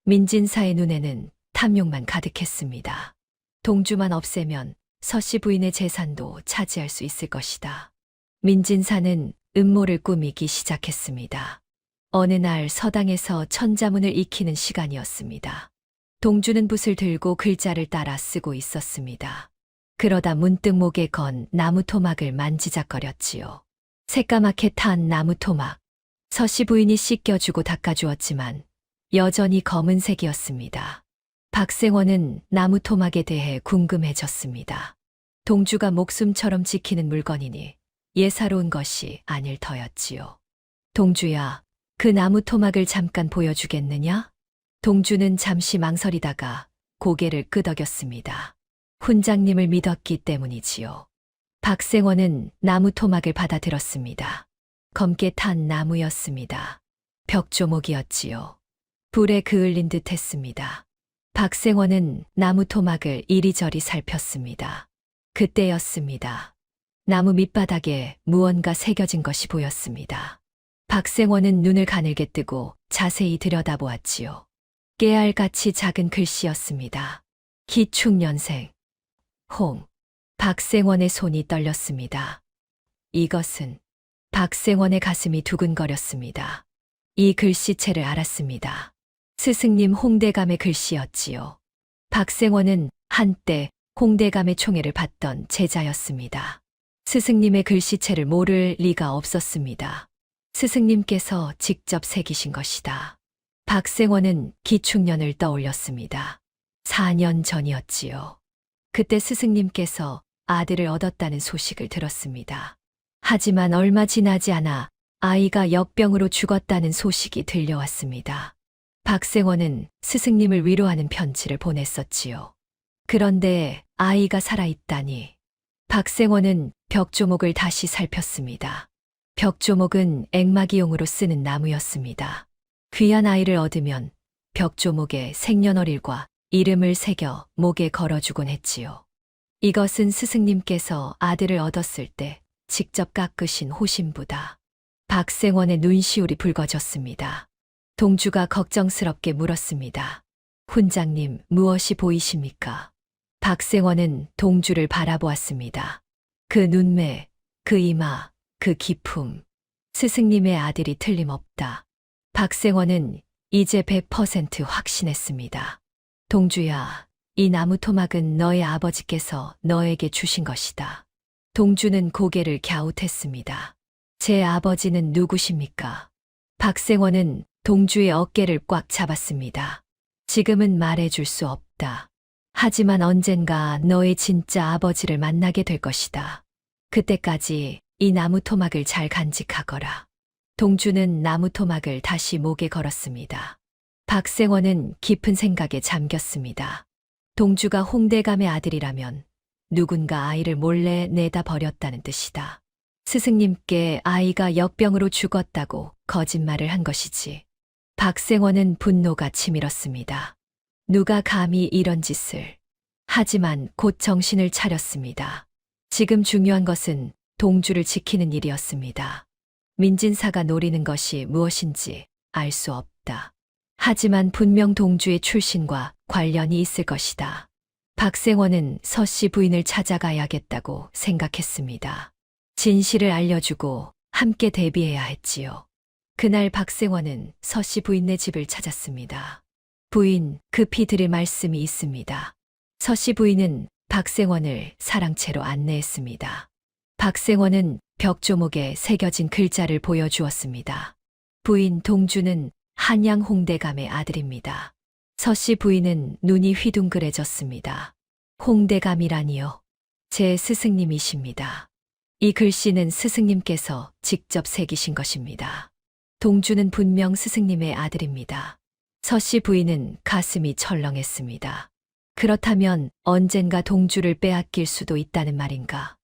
민진사의 눈에는 탐욕만 가득했습니다. 동주만 없애면 서씨 부인의 재산도 차지할 수 있을 것이다. 민진사는 음모를 꾸미기 시작했습니다. 어느 날 서당에서 천자문을 익히는 시간이었습니다. 동주는 붓을 들고 글자를 따라 쓰고 있었습니다. 그러다 문득 목에 건 나무 토막을 만지작거렸지요. 새까맣게 탄 나무 토막. 서씨 부인이 씻겨주고 닦아주었지만 여전히 검은색이었습니다. 박생원은 나무 토막에 대해 궁금해졌습니다. 동주가 목숨처럼 지키는 물건이니 예사로운 것이 아닐 터였지요. 동주야, 그 나무 토막을 잠깐 보여주겠느냐? 동주는 잠시 망설이다가 고개를 끄덕였습니다. 훈장님을 믿었기 때문이지요. 박생원은 나무 토막을 받아들었습니다. 검게 탄 나무였습니다. 벽조목이었지요. 불에 그을린 듯 했습니다. 박생원은 나무 토막을 이리저리 살폈습니다. 그때였습니다. 나무 밑바닥에 무언가 새겨진 것이 보였습니다. 박생원은 눈을 가늘게 뜨고 자세히 들여다보았지요. 깨알같이 작은 글씨였습니다. 기축년생. 홍. 박생원의 손이 떨렸습니다. 이것은 박생원의 가슴이 두근거렸습니다. 이 글씨체를 알았습니다. 스승님 홍대감의 글씨였지요. 박생원은 한때 홍대감의 총애를 받던 제자였습니다. 스승님의 글씨체를 모를 리가 없었습니다. 스승님께서 직접 새기신 것이다. 박생원은 기축년을 떠올렸습니다. 4년 전이었지요. 그때 스승님께서 아들을 얻었다는 소식을 들었습니다. 하지만 얼마 지나지 않아 아이가 역병으로 죽었다는 소식이 들려왔습니다. 박생원은 스승님을 위로하는 편지를 보냈었지요. 그런데 아이가 살아있다니. 박생원은 벽조목을 다시 살폈습니다. 벽조목은 앵마기용으로 쓰는 나무였습니다. 귀한 아이를 얻으면 벽조목에 생년월일과 이름을 새겨 목에 걸어주곤 했지요. 이것은 스승님께서 아들을 얻었을 때 직접 깎으신 호신부다. 박생원의 눈시울이 붉어졌습니다. 동주가 걱정스럽게 물었습니다. 훈장님, 무엇이 보이십니까? 박생원은 동주를 바라보았습니다. 그 눈매, 그 이마, 그 기품. 스승님의 아들이 틀림없다. 박생원은 이제 100% 확신했습니다. 동주야, 이 나무 토막은 너의 아버지께서 너에게 주신 것이다. 동주는 고개를 갸웃했습니다. 제 아버지는 누구십니까? 박생원은 동주의 어깨를 꽉 잡았습니다. 지금은 말해줄 수 없다. 하지만 언젠가 너의 진짜 아버지를 만나게 될 것이다. 그때까지 이 나무 토막을 잘 간직하거라. 동주는 나무 토막을 다시 목에 걸었습니다. 박생원은 깊은 생각에 잠겼습니다. 동주가 홍대감의 아들이라면 누군가 아이를 몰래 내다 버렸다는 뜻이다. 스승님께 아이가 역병으로 죽었다고 거짓말을 한 것이지. 박생원은 분노가 치밀었습니다. 누가 감히 이런 짓을. 하지만 곧 정신을 차렸습니다. 지금 중요한 것은 동주를 지키는 일이었습니다. 민진사가 노리는 것이 무엇인지 알 수 없다. 하지만 분명 동주의 출신과 관련이 있을 것이다. 박생원은 서씨 부인을 찾아가야겠다고 생각했습니다. 진실을 알려주고 함께 대비해야 했지요. 그날 박생원은 서씨 부인네 집을 찾았습니다. 부인, 급히 드릴 말씀이 있습니다. 서씨 부인은 박생원을 사랑채로 안내했습니다. 박생원은 벽조목에 새겨진 글자를 보여주었습니다. 부인 동주는 한양 홍대감의 아들입니다. 서씨 부인은 눈이 휘둥그레졌습니다. 홍대감이라니요. 제 스승님이십니다. 이 글씨는 스승님께서 직접 새기신 것입니다. 동주는 분명 스승님의 아들입니다. 서씨 부인은 가슴이 철렁했습니다. 그렇다면 언젠가 동주를 빼앗길 수도 있다는 말인가?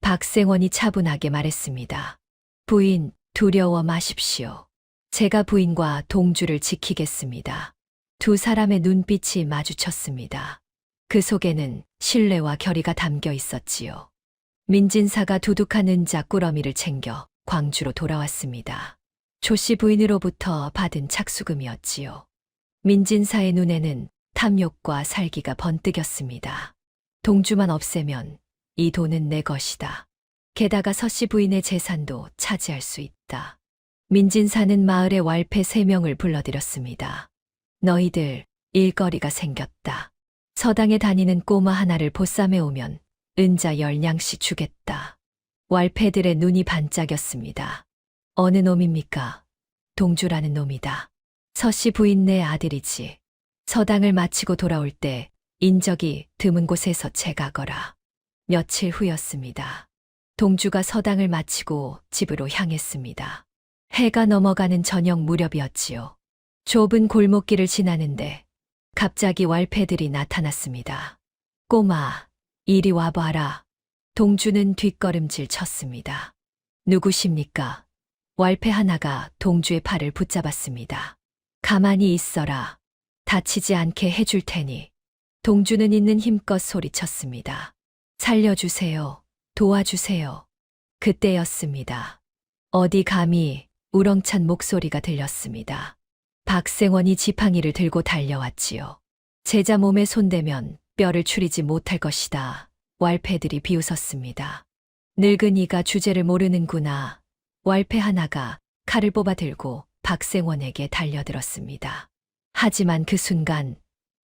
박생원이 차분하게 말했습니다. 부인, 두려워 마십시오. 제가 부인과 동주를 지키겠습니다. 두 사람의 눈빛이 마주쳤습니다. 그 속에는 신뢰와 결의가 담겨 있었지요. 민진사가 두둑한 은자 꾸러미를 챙겨 광주로 돌아왔습니다. 조씨 부인으로부터 받은 착수금이었지요. 민진사의 눈에는 탐욕과 살기가 번뜩였습니다. 동주만 없애면 이 돈은 내 것이다. 게다가 서씨 부인의 재산도 차지할 수 있다. 민진사는 마을의 왈패 3명을 불러들였습니다. 너희들 일거리가 생겼다. 서당에 다니는 꼬마 하나를 보쌈해 오면 은자 10냥씩 주겠다. 왈패들의 눈이 반짝였습니다. 어느 놈입니까? 동주라는 놈이다. 서씨 부인네 아들이지. 서당을 마치고 돌아올 때 인적이 드문 곳에서 채가거라. 며칠 후였습니다. 동주가 서당을 마치고 집으로 향했습니다. 해가 넘어가는 저녁 무렵이었지요. 좁은 골목길을 지나는데 갑자기 왈패들이 나타났습니다. 꼬마, 이리 와봐라. 동주는 뒷걸음질 쳤습니다. 누구십니까? 왈패 하나가 동주의 팔을 붙잡았습니다. 가만히 있어라. 다치지 않게 해줄 테니. 동주는 있는 힘껏 소리쳤습니다. 살려주세요. 도와주세요. 그때였습니다. 어디 감히 우렁찬 목소리가 들렸습니다. 박생원이 지팡이를 들고 달려왔지요. 제자 몸에 손대면 뼈를 추리지 못할 것이다. 왈패들이 비웃었습니다. 늙은이가 주제를 모르는구나. 왈패 하나가 칼을 뽑아 들고 박생원에게 달려들었습니다. 하지만 그 순간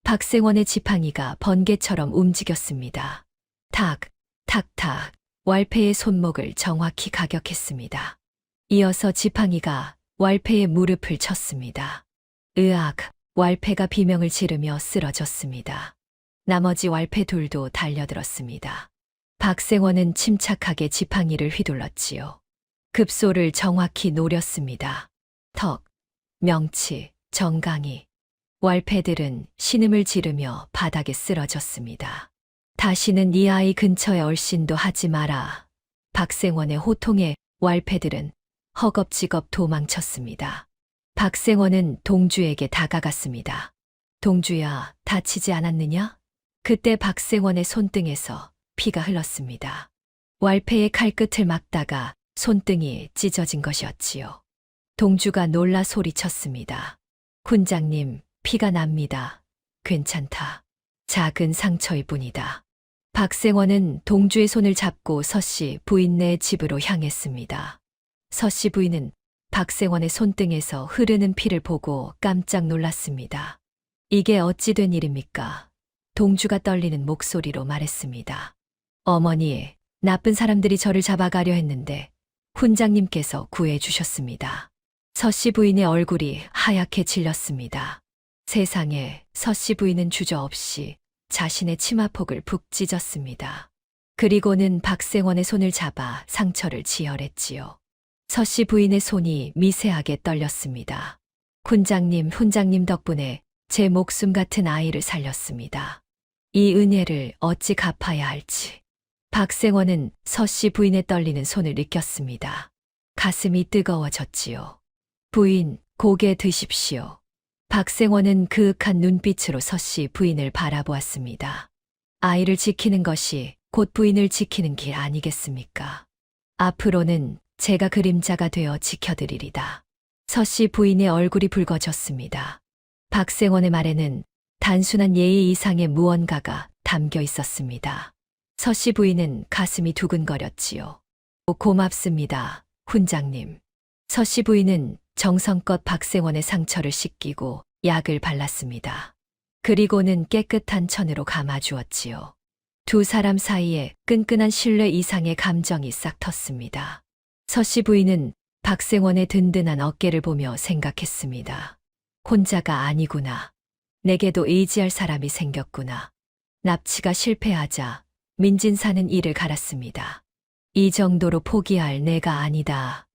박생원의 지팡이가 번개처럼 움직였습니다. 탁, 탁탁, 왈패의 손목을 정확히 가격했습니다. 이어서 지팡이가 왈패의 무릎을 쳤습니다. 으악, 왈패가 비명을 지르며 쓰러졌습니다. 나머지 왈패 둘도 달려들었습니다. 박생원은 침착하게 지팡이를 휘둘렀지요. 급소를 정확히 노렸습니다. 턱, 명치, 정강이, 월패들은 신음을 지르며 바닥에 쓰러졌습니다. 다시는 이 아이 근처에 얼씬도 하지 마라. 박생원의 호통에 월패들은 허겁지겁 도망쳤습니다. 박생원은 동주에게 다가갔습니다. 동주야, 다치지 않았느냐? 그때 박생원의 손등에서 피가 흘렀습니다. 월패의 칼끝을 막다가 손등이 찢어진 것이었지요. 동주가 놀라 소리쳤습니다. 훈장님, 피가 납니다. 괜찮다. 작은 상처일 뿐이다. 박생원은 동주의 손을 잡고 서씨 부인네 집으로 향했습니다. 서씨 부인은 박생원의 손등에서 흐르는 피를 보고 깜짝 놀랐습니다. 이게 어찌 된 일입니까? 동주가 떨리는 목소리로 말했습니다. 어머니, 나쁜 사람들이 저를 잡아가려 했는데 훈장님께서 구해주셨습니다. 서씨 부인의 얼굴이 하얗게 질렸습니다. 세상에, 서씨 부인은 주저없이 자신의 치마폭을 푹 찢었습니다. 그리고는 박생원의 손을 잡아 상처를 지혈했지요. 서씨 부인의 손이 미세하게 떨렸습니다. 훈장님 덕분에 제 목숨 같은 아이를 살렸습니다. 이 은혜를 어찌 갚아야 할지. 박생원은 서씨 부인의 떨리는 손을 느꼈습니다. 가슴이 뜨거워졌지요. 부인, 고개 드십시오. 박생원은 그윽한 눈빛으로 서씨 부인을 바라보았습니다. 아이를 지키는 것이 곧 부인을 지키는 길 아니겠습니까? 앞으로는 제가 그림자가 되어 지켜드리리다. 서씨 부인의 얼굴이 붉어졌습니다. 박생원의 말에는 단순한 예의 이상의 무언가가 담겨 있었습니다. 서씨 부인은 가슴이 두근거렸지요. 고맙습니다, 훈장님. 서씨 부인은 정성껏 박생원의 상처를 씻기고 약을 발랐습니다. 그리고는 깨끗한 천으로 감아주었지요. 두 사람 사이에 끈끈한 신뢰 이상의 감정이 싹 텄습니다. 서씨 부인은 박생원의 든든한 어깨를 보며 생각했습니다. 혼자가 아니구나. 내게도 의지할 사람이 생겼구나. 납치가 실패하자 민진사는 이를 갈았습니다. 이 정도로 포기할 내가 아니다.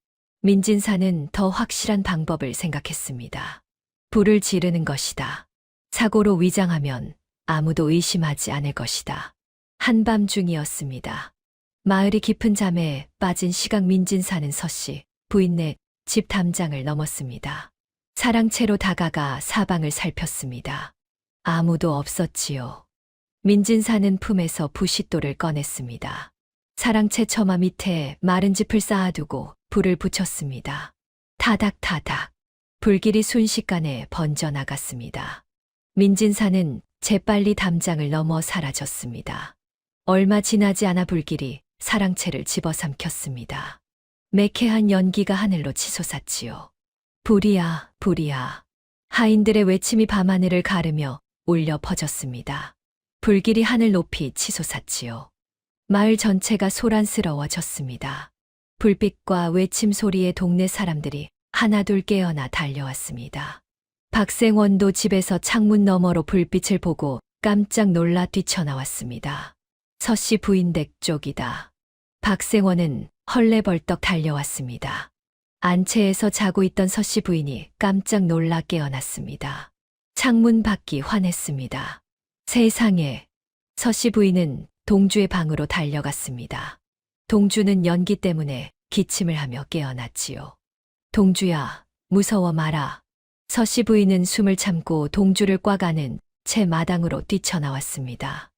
민진사는 더 확실한 방법을 생각했습니다. 불을 지르는 것이다. 사고로 위장하면 아무도 의심하지 않을 것이다. 한밤중이었습니다. 마을이 깊은 잠에 빠진 시각 민진사는 서씨 부인네 집 담장을 넘었습니다. 사랑채로 다가가 사방을 살폈습니다. 아무도 없었지요. 민진사는 품에서 부싯돌을 꺼냈습니다. 사랑채 처마 밑에 마른 짚을 쌓아두고 불을 붙였습니다. 타닥타닥. 불길이 순식간에 번져나갔습니다. 민진사는 재빨리 담장을 넘어 사라졌습니다. 얼마 지나지 않아 불길이 사랑채를 집어삼켰습니다. 매캐한 연기가 하늘로 치솟았지요. 불이야, 불이야. 하인들의 외침이 밤하늘을 가르며 울려 퍼졌습니다. 불길이 하늘 높이 치솟았지요. 마을 전체가 소란스러워졌습니다. 불빛과 외침 소리에 동네 사람들이 하나둘 깨어나 달려왔습니다. 박생원도 집에서 창문 너머로 불빛을 보고 깜짝 놀라 뛰쳐나왔습니다. 서씨 부인 댁 쪽이다. 박생원은 헐레벌떡 달려왔습니다. 안채에서 자고 있던 서씨 부인이 깜짝 놀라 깨어났습니다. 창문 밖이 환했습니다. 세상에, 서씨 부인은 동주의 방으로 달려갔습니다. 동주는 연기 때문에 기침을 하며 깨어났지요. 동주야, 무서워 마라. 서씨 부인은 숨을 참고 동주를 꽉 안은 채 마당으로 뛰쳐나왔습니다.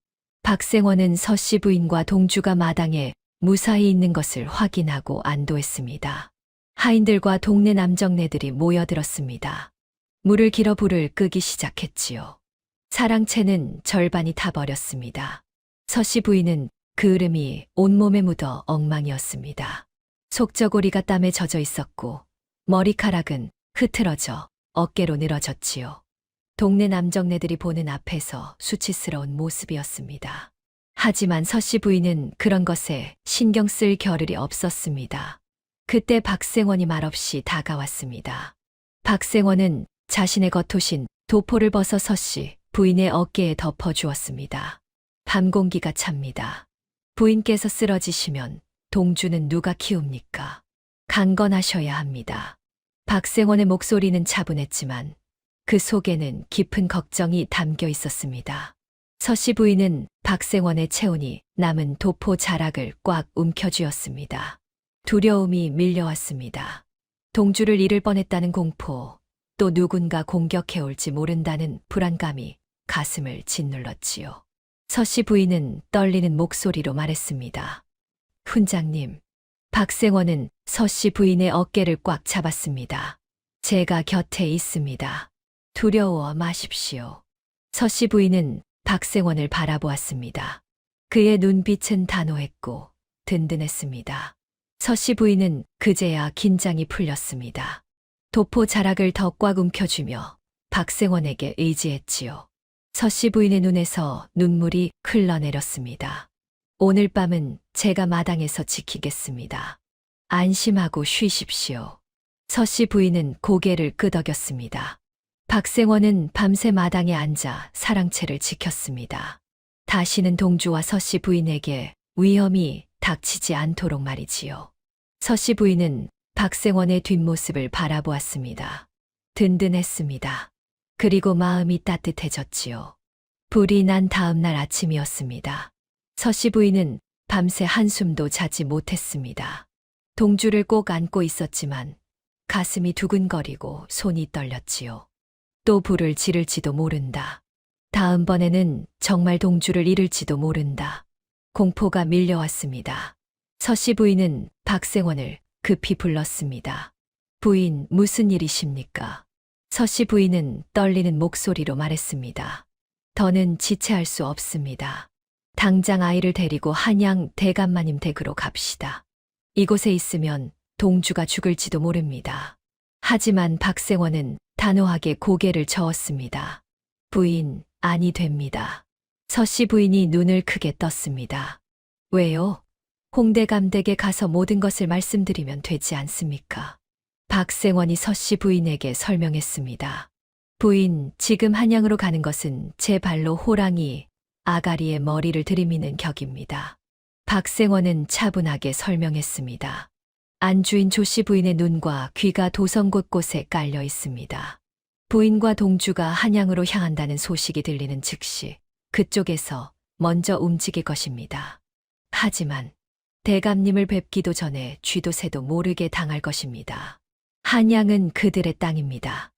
박생원은 서씨 부인과 동주가 마당에 무사히 있는 것을 확인하고 안도했습니다. 하인들과 동네 남정네들이 모여들었습니다. 물을 길어 불을 끄기 시작했지요. 사랑채는 절반이 타버렸습니다. 서씨 부인은 그을음이 온몸에 묻어 엉망이었습니다. 속저고리가 땀에 젖어 있었고 머리카락은 흐트러져 어깨로 늘어졌지요. 동네 남정네들이 보는 앞에서 수치스러운 모습이었습니다. 하지만 서씨 부인은 그런 것에 신경 쓸 겨를이 없었습니다. 그때 박생원이 말없이 다가왔습니다. 박생원은 자신의 겉옷인 도포를 벗어 서씨 부인의 어깨에 덮어주었습니다. 밤 공기가 찹니다. 부인께서 쓰러지시면 동주는 누가 키웁니까? 강건하셔야 합니다. 박생원의 목소리는 차분했지만 그 속에는 깊은 걱정이 담겨 있었습니다. 서씨 부인은 박생원의 체온이 남은 도포 자락을 꽉 움켜쥐었습니다. 두려움이 밀려왔습니다. 동주를 잃을 뻔했다는 공포, 또 누군가 공격해올지 모른다는 불안감이 가슴을 짓눌렀지요. 서씨 부인은 떨리는 목소리로 말했습니다. 훈장님, 박생원은 서씨 부인의 어깨를 꽉 잡았습니다. 제가 곁에 있습니다. 두려워 마십시오. 서씨 부인은 박생원을 바라보았습니다. 그의 눈빛은 단호했고 든든했습니다. 서씨 부인은 그제야 긴장이 풀렸습니다. 도포 자락을 더 꽉 움켜쥐며 박생원에게 의지했지요. 서씨 부인의 눈에서 눈물이 흘러내렸습니다. 오늘 밤은 제가 마당에서 지키겠습니다. 안심하고 쉬십시오. 서씨 부인은 고개를 끄덕였습니다. 박생원은 밤새 마당에 앉아 사랑채를 지켰습니다. 다시는 동주와 서씨 부인에게 위험이 닥치지 않도록 말이지요. 서씨 부인은 박생원의 뒷모습을 바라보았습니다. 든든했습니다. 그리고 마음이 따뜻해졌지요. 불이 난 다음 날 아침이었습니다. 서씨 부인은 밤새 한숨도 자지 못했습니다. 동주를 꼭 안고 있었지만 가슴이 두근거리고 손이 떨렸지요. 또 불을 지를지도 모른다. 다음번에는 정말 동주를 잃을지도 모른다. 공포가 밀려왔습니다. 서씨 부인은 박생원을 급히 불렀습니다. 부인, 무슨 일이십니까? 서씨 부인은 떨리는 목소리로 말했습니다. 더는 지체할 수 없습니다. 당장 아이를 데리고 한양 대감마님 댁으로 갑시다. 이곳에 있으면 동주가 죽을지도 모릅니다. 하지만 박생원은 단호하게 고개를 저었습니다. 부인, 아니 됩니다. 서씨 부인이 눈을 크게 떴습니다. 왜요? 홍대감 댁에 가서 모든 것을 말씀드리면 되지 않습니까? 박생원이 서씨 부인에게 설명했습니다. 부인, 지금 한양으로 가는 것은 제 발로 호랑이, 아가리의 머리를 들이미는 격입니다. 박생원은 차분하게 설명했습니다. 안주인 조씨 부인의 눈과 귀가 도성 곳곳에 깔려 있습니다. 부인과 동주가 한양으로 향한다는 소식이 들리는 즉시 그쪽에서 먼저 움직일 것입니다. 하지만 대감님을 뵙기도 전에 쥐도 새도 모르게 당할 것입니다. 한양은 그들의 땅입니다.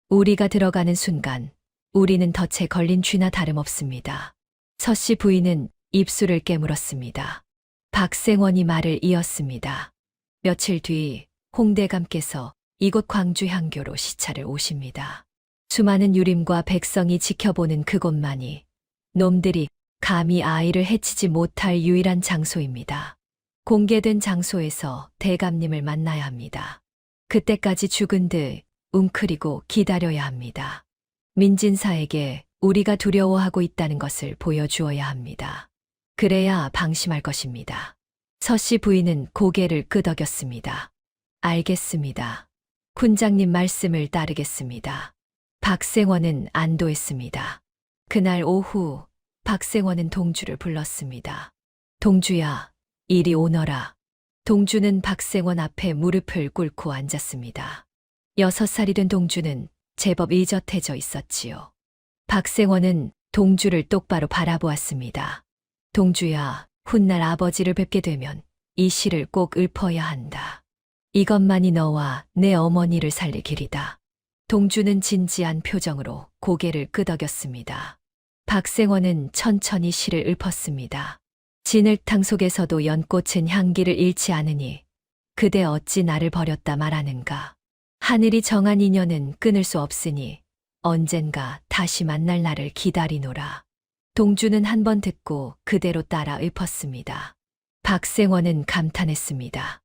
우리가 들어가는 순간 우리는 덫에 걸린 쥐나 다름없습니다. 서씨 부인은 입술을 깨물었습니다. 박생원이 말을 이었습니다. 며칠 뒤 홍대감께서 이곳 광주 향교로 시차를 오십니다. 수많은 유림과 백성이 지켜보는 그곳만이 놈들이 감히 아이를 해치지 못할 유일한 장소입니다. 공개된 장소에서 대감님을 만나야 합니다. 그때까지 죽은 듯 웅크리고 기다려야 합니다. 민진사에게 우리가 두려워하고 있다는 것을 보여주어야 합니다. 그래야 방심할 것입니다. 서씨 부인은 고개를 끄덕였습니다. 알겠습니다. 훈장님 말씀을 따르겠습니다. 박생원은 안도했습니다. 그날 오후 박생원은 동주를 불렀습니다. 동주야, 이리 오너라. 동주는 박생원 앞에 무릎을 꿇고 앉았습니다. 6살이 된 동주는 제법 의젓해져 있었지요. 박생원은 동주를 똑바로 바라보았습니다. 동주야, 훗날 아버지를 뵙게 되면 이 시를 꼭 읊어야 한다. 이것만이 너와 내 어머니를 살릴 길이다. 동주는 진지한 표정으로 고개를 끄덕였습니다. 박생원은 천천히 시를 읊었습니다. 진흙탕 속에서도 연꽃은 향기를 잃지 않으니 그대 어찌 나를 버렸다 말하는가. 하늘이 정한 인연은 끊을 수 없으니 언젠가 다시 만날 날을 기다리노라. 동주는 한 번 듣고 그대로 따라 읊었습니다. 박생원은 감탄했습니다.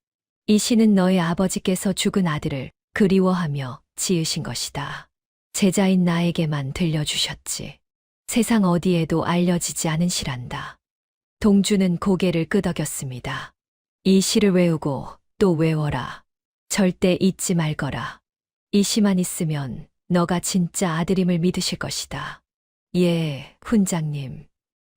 이 시는 너의 아버지께서 죽은 아들을 그리워하며 지으신 것이다. 제자인 나에게만 들려주셨지. 세상 어디에도 알려지지 않은 시란다. 동주는 고개를 끄덕였습니다. 이 시를 외우고 또 외워라. 절대 잊지 말거라. 이 시만 있으면 너가 진짜 아들임을 믿으실 것이다. 예, 훈장님.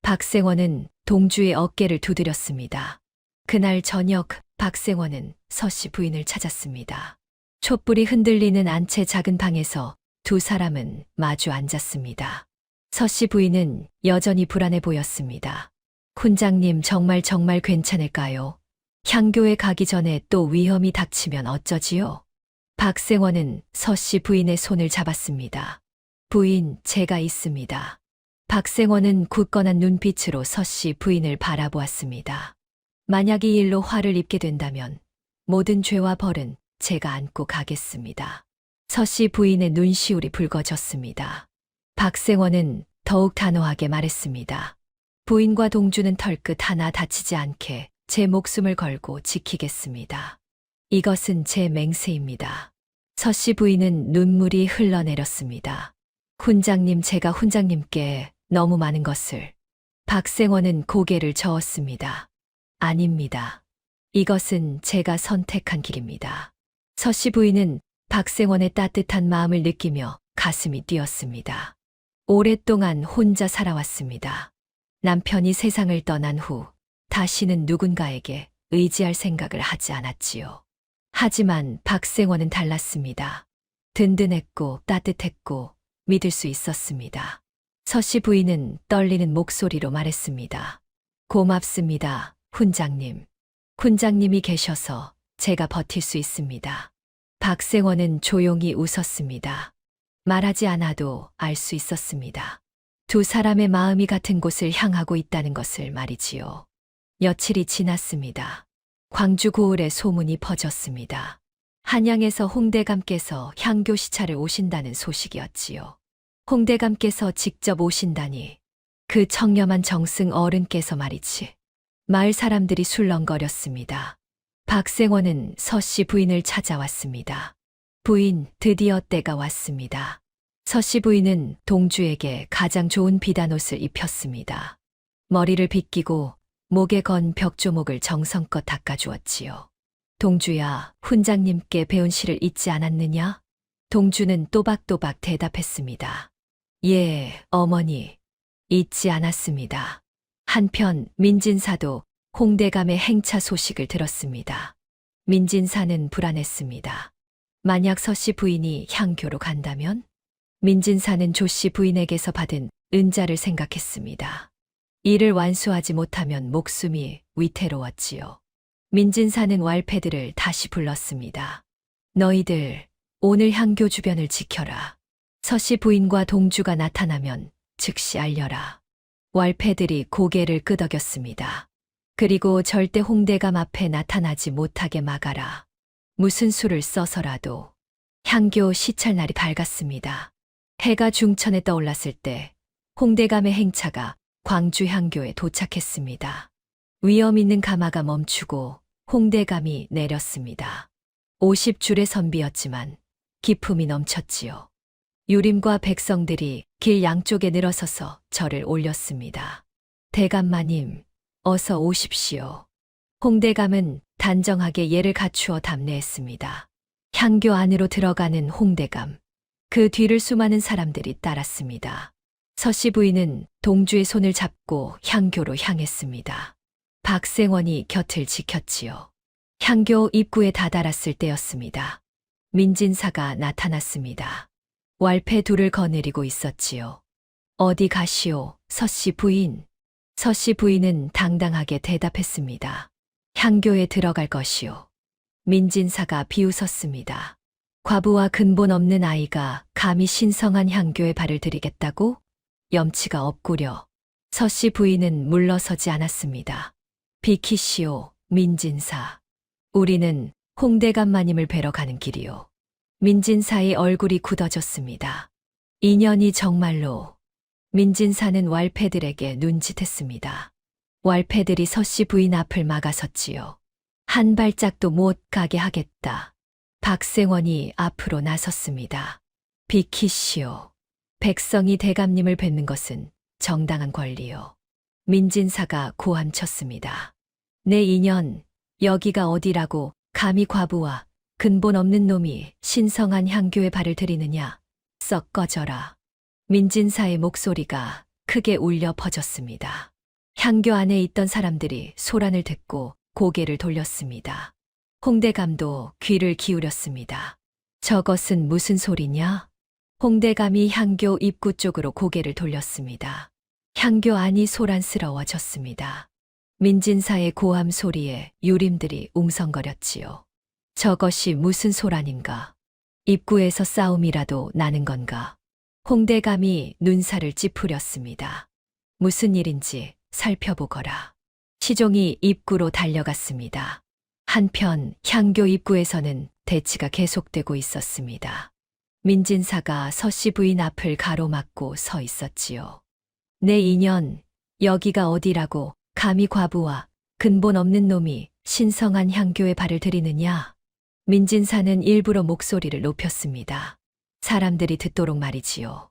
박생원은 동주의 어깨를 두드렸습니다. 그날 저녁 박생원은 서씨 부인을 찾았습니다. 촛불이 흔들리는 안채 작은 방에서 두 사람은 마주 앉았습니다. 서씨 부인은 여전히 불안해 보였습니다. 훈장님 정말 괜찮을까요? 향교에 가기 전에 또 위험이 닥치면 어쩌지요? 박생원은 서씨 부인의 손을 잡았습니다. 부인, 제가 있습니다. 박생원은 굳건한 눈빛으로 서씨 부인을 바라보았습니다. 만약 이 일로 화를 입게 된다면 모든 죄와 벌은 제가 안고 가겠습니다. 서씨 부인의 눈시울이 붉어졌습니다. 박생원은 더욱 단호하게 말했습니다. 부인과 동주는 털끝 하나 다치지 않게 제 목숨을 걸고 지키겠습니다. 이것은 제 맹세입니다. 서씨 부인은 눈물이 흘러내렸습니다. 훈장님, 제가 훈장님께 너무 많은 것을. 박생원은 고개를 저었습니다. 아닙니다. 이것은 제가 선택한 길입니다. 서씨 부인은 박생원의 따뜻한 마음을 느끼며 가슴이 뛰었습니다. 오랫동안 혼자 살아왔습니다. 남편이 세상을 떠난 후 다시는 누군가에게 의지할 생각을 하지 않았지요. 하지만 박생원은 달랐습니다. 든든했고 따뜻했고 믿을 수 있었습니다. 서씨 부인은 떨리는 목소리로 말했습니다. 고맙습니다, 훈장님. 훈장님이 계셔서 제가 버틸 수 있습니다. 박생원은 조용히 웃었습니다. 말하지 않아도 알 수 있었습니다. 두 사람의 마음이 같은 곳을 향하고 있다는 것을 말이지요. 며칠이 지났습니다. 광주 고을에 소문이 퍼졌습니다. 한양에서 홍대감께서 향교 시차를 오신다는 소식이었지요. 홍대감께서 직접 오신다니, 그 청렴한 정승 어른께서 말이지. 마을 사람들이 술렁거렸습니다. 박생원은 서씨 부인을 찾아왔습니다. 부인, 드디어 때가 왔습니다. 서씨 부인은 동주에게 가장 좋은 비단옷을 입혔습니다. 머리를 빗기고 목에 건 벽조목을 정성껏 닦아주었지요. 동주야, 훈장님께 배운 시를 잊지 않았느냐? 동주는 또박또박 대답했습니다. 예, 어머니. 잊지 않았습니다. 한편 민진사도 홍대감의 행차 소식을 들었습니다. 민진사는 불안했습니다. 만약 서씨 부인이 향교로 간다면? 민진사는 조씨 부인에게서 받은 은자를 생각했습니다. 이를 완수하지 못하면 목숨이 위태로웠지요. 민진사는 왈패들을 다시 불렀습니다. 너희들 오늘 향교 주변을 지켜라. 서씨 부인과 동주가 나타나면 즉시 알려라. 왈패들이 고개를 끄덕였습니다. 그리고 절대 홍대감 앞에 나타나지 못하게 막아라. 무슨 수를 써서라도. 향교 시찰날이 밝았습니다. 해가 중천에 떠올랐을 때 홍대감의 행차가 광주 향교에 도착했습니다. 위험 있는 가마가 멈추고 홍대감이 내렸습니다. 50줄의 선비였지만 기품이 넘쳤지요. 유림과 백성들이 길 양쪽에 늘어서서 절을 올렸습니다. 대감마님, 어서 오십시오. 홍대감은 단정하게 예를 갖추어 답례했습니다. 향교 안으로 들어가는 홍대감. 그 뒤를 수많은 사람들이 따랐습니다. 서씨 부인은 동주의 손을 잡고 향교로 향했습니다. 박생원이 곁을 지켰지요. 향교 입구에 다다랐을 때였습니다. 민진사가 나타났습니다. 왈패 둘을 거느리고 있었지요. 어디 가시오, 서씨 부인. 서씨 부인은 당당하게 대답했습니다. 향교에 들어갈 것이오. 민진사가 비웃었습니다. 과부와 근본 없는 아이가 감히 신성한 향교에 발을 들이겠다고? 염치가 없구려. 서씨 부인은 물러서지 않았습니다. 비키시오, 민진사. 우리는 홍대감마님을 뵈러 가는 길이오. 민진사의 얼굴이 굳어졌습니다. 인연이 정말로. 민진사는 왈패들에게 눈짓했습니다. 왈패들이 서씨 부인 앞을 막아섰지요. 한 발짝도 못 가게 하겠다. 박생원이 앞으로 나섰습니다. 비키시오. 백성이 대감님을 뵙는 것은 정당한 권리요. 민진사가 고함쳤습니다. 내 인연, 여기가 어디라고 감히 과부와 근본 없는 놈이 신성한 향교에 발을 들이느냐. 썩 꺼져라. 민진사의 목소리가 크게 울려 퍼졌습니다. 향교 안에 있던 사람들이 소란을 듣고 고개를 돌렸습니다. 홍대감도 귀를 기울였습니다. 저것은 무슨 소리냐? 홍대감이 향교 입구 쪽으로 고개를 돌렸습니다. 향교 안이 소란스러워졌습니다. 민진사의 고함 소리에 유림들이 웅성거렸지요. 저것이 무슨 소란인가? 입구에서 싸움이라도 나는 건가? 홍대감이 눈살을 찌푸렸습니다. 무슨 일인지 살펴보거라. 시종이 입구로 달려갔습니다. 한편 향교 입구에서는 대치가 계속되고 있었습니다. 민진사가 서씨 부인 앞을 가로막고 서 있었지요. 내 인연, 여기가 어디라고 감히 과부와 근본 없는 놈이 신성한 향교에 발을 들이느냐? 민진사는 일부러 목소리를 높였습니다. 사람들이 듣도록 말이지요.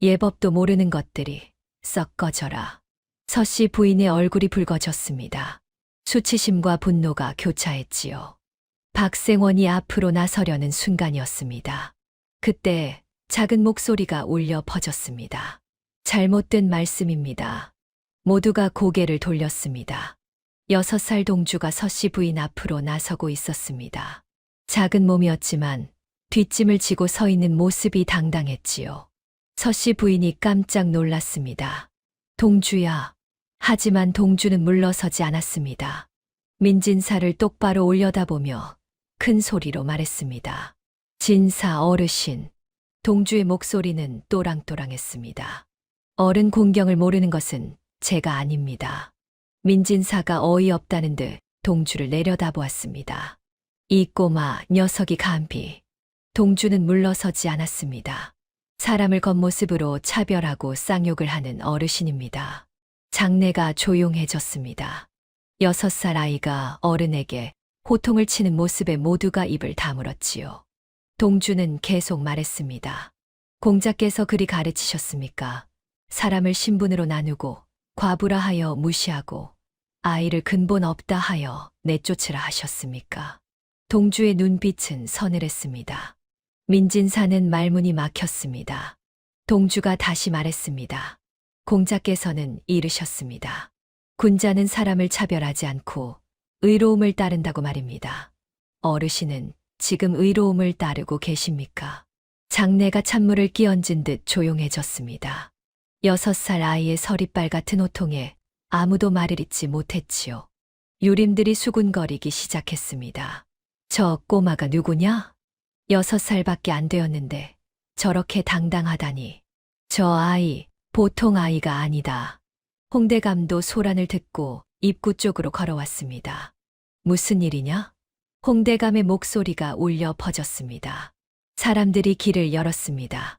예법도 모르는 것들이 썩 꺼져라. 서씨 부인의 얼굴이 붉어졌습니다. 수치심과 분노가 교차했지요. 박생원이 앞으로 나서려는 순간이었습니다. 그때 작은 목소리가 울려 퍼졌습니다. 잘못된 말씀입니다. 모두가 고개를 돌렸습니다. 6살 동주가 서씨 부인 앞으로 나서고 있었습니다. 작은 몸이었지만 뒷짐을 지고 서 있는 모습이 당당했지요. 서씨 부인이 깜짝 놀랐습니다. 동주야. 하지만 동주는 물러서지 않았습니다. 민진사를 똑바로 올려다보며 큰 소리로 말했습니다. 진사 어르신. 동주의 목소리는 또랑또랑했습니다. 어른 공경을 모르는 것은 제가 아닙니다. 민진사가 어이없다는 듯 동주를 내려다보았습니다. 이 꼬마 녀석이 감히. 동주는 물러서지 않았습니다. 사람을 겉모습으로 차별하고 쌍욕을 하는 어르신입니다. 장내가 조용해졌습니다. 6살 아이가 어른에게 호통을 치는 모습에 모두가 입을 다물었지요. 동주는 계속 말했습니다. 공자께서 그리 가르치셨습니까? 사람을 신분으로 나누고 과부라 하여 무시하고 아이를 근본 없다 하여 내쫓으라 하셨습니까? 동주의 눈빛은 서늘했습니다. 민진사는 말문이 막혔습니다. 동주가 다시 말했습니다. 공자께서는 이르셨습니다. 군자는 사람을 차별하지 않고 의로움을 따른다고 말입니다. 어르신은 지금 의로움을 따르고 계십니까? 장내가 찬물을 끼얹은 듯 조용해졌습니다. 6살 아이의 서리빨 같은 호통에 아무도 말을 잇지 못했지요. 유림들이 수군거리기 시작했습니다. 저 꼬마가 누구냐? 6살밖에 안 되었는데 저렇게 당당하다니. 저 아이, 보통 아이가 아니다. 홍대감도 소란을 듣고 입구 쪽으로 걸어왔습니다. 무슨 일이냐? 홍대감의 목소리가 울려 퍼졌습니다. 사람들이 길을 열었습니다.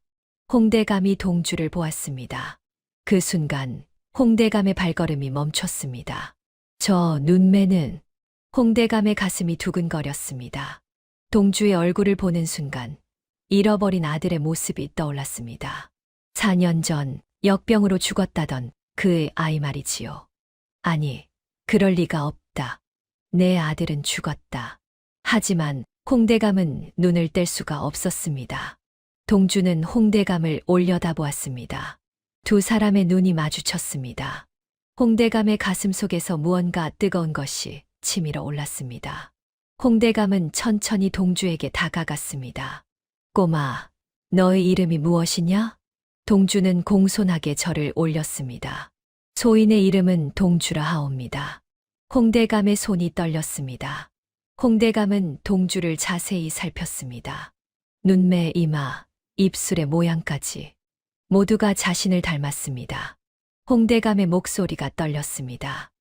홍대감이 동주를 보았습니다. 그 순간 홍대감의 발걸음이 멈췄습니다. 저 눈매는. 홍대감의 가슴이 두근거렸습니다. 동주의 얼굴을 보는 순간 잃어버린 아들의 모습이 떠올랐습니다. 4년 전 역병으로 죽었다던 그의 아이 말이지요. 아니, 그럴 리가 없다. 내 아들은 죽었다. 하지만 홍대감은 눈을 뗄 수가 없었습니다. 동주는 홍대감을 올려다보았습니다. 두 사람의 눈이 마주쳤습니다. 홍대감의 가슴 속에서 무언가 뜨거운 것이 치밀어 올랐습니다. 홍대감은 천천히 동주에게 다가갔습니다. 꼬마, 너의 이름이 무엇이냐? 동주는 공손하게 절을 올렸습니다. 소인의 이름은 동주라 하옵니다. 홍대감의 손이 떨렸습니다. 홍대감은 동주를 자세히 살폈습니다. 눈매, 이마, 입술의 모양까지 모두가 자신을 닮았습니다. 홍대감의 목소리가 떨렸습니다.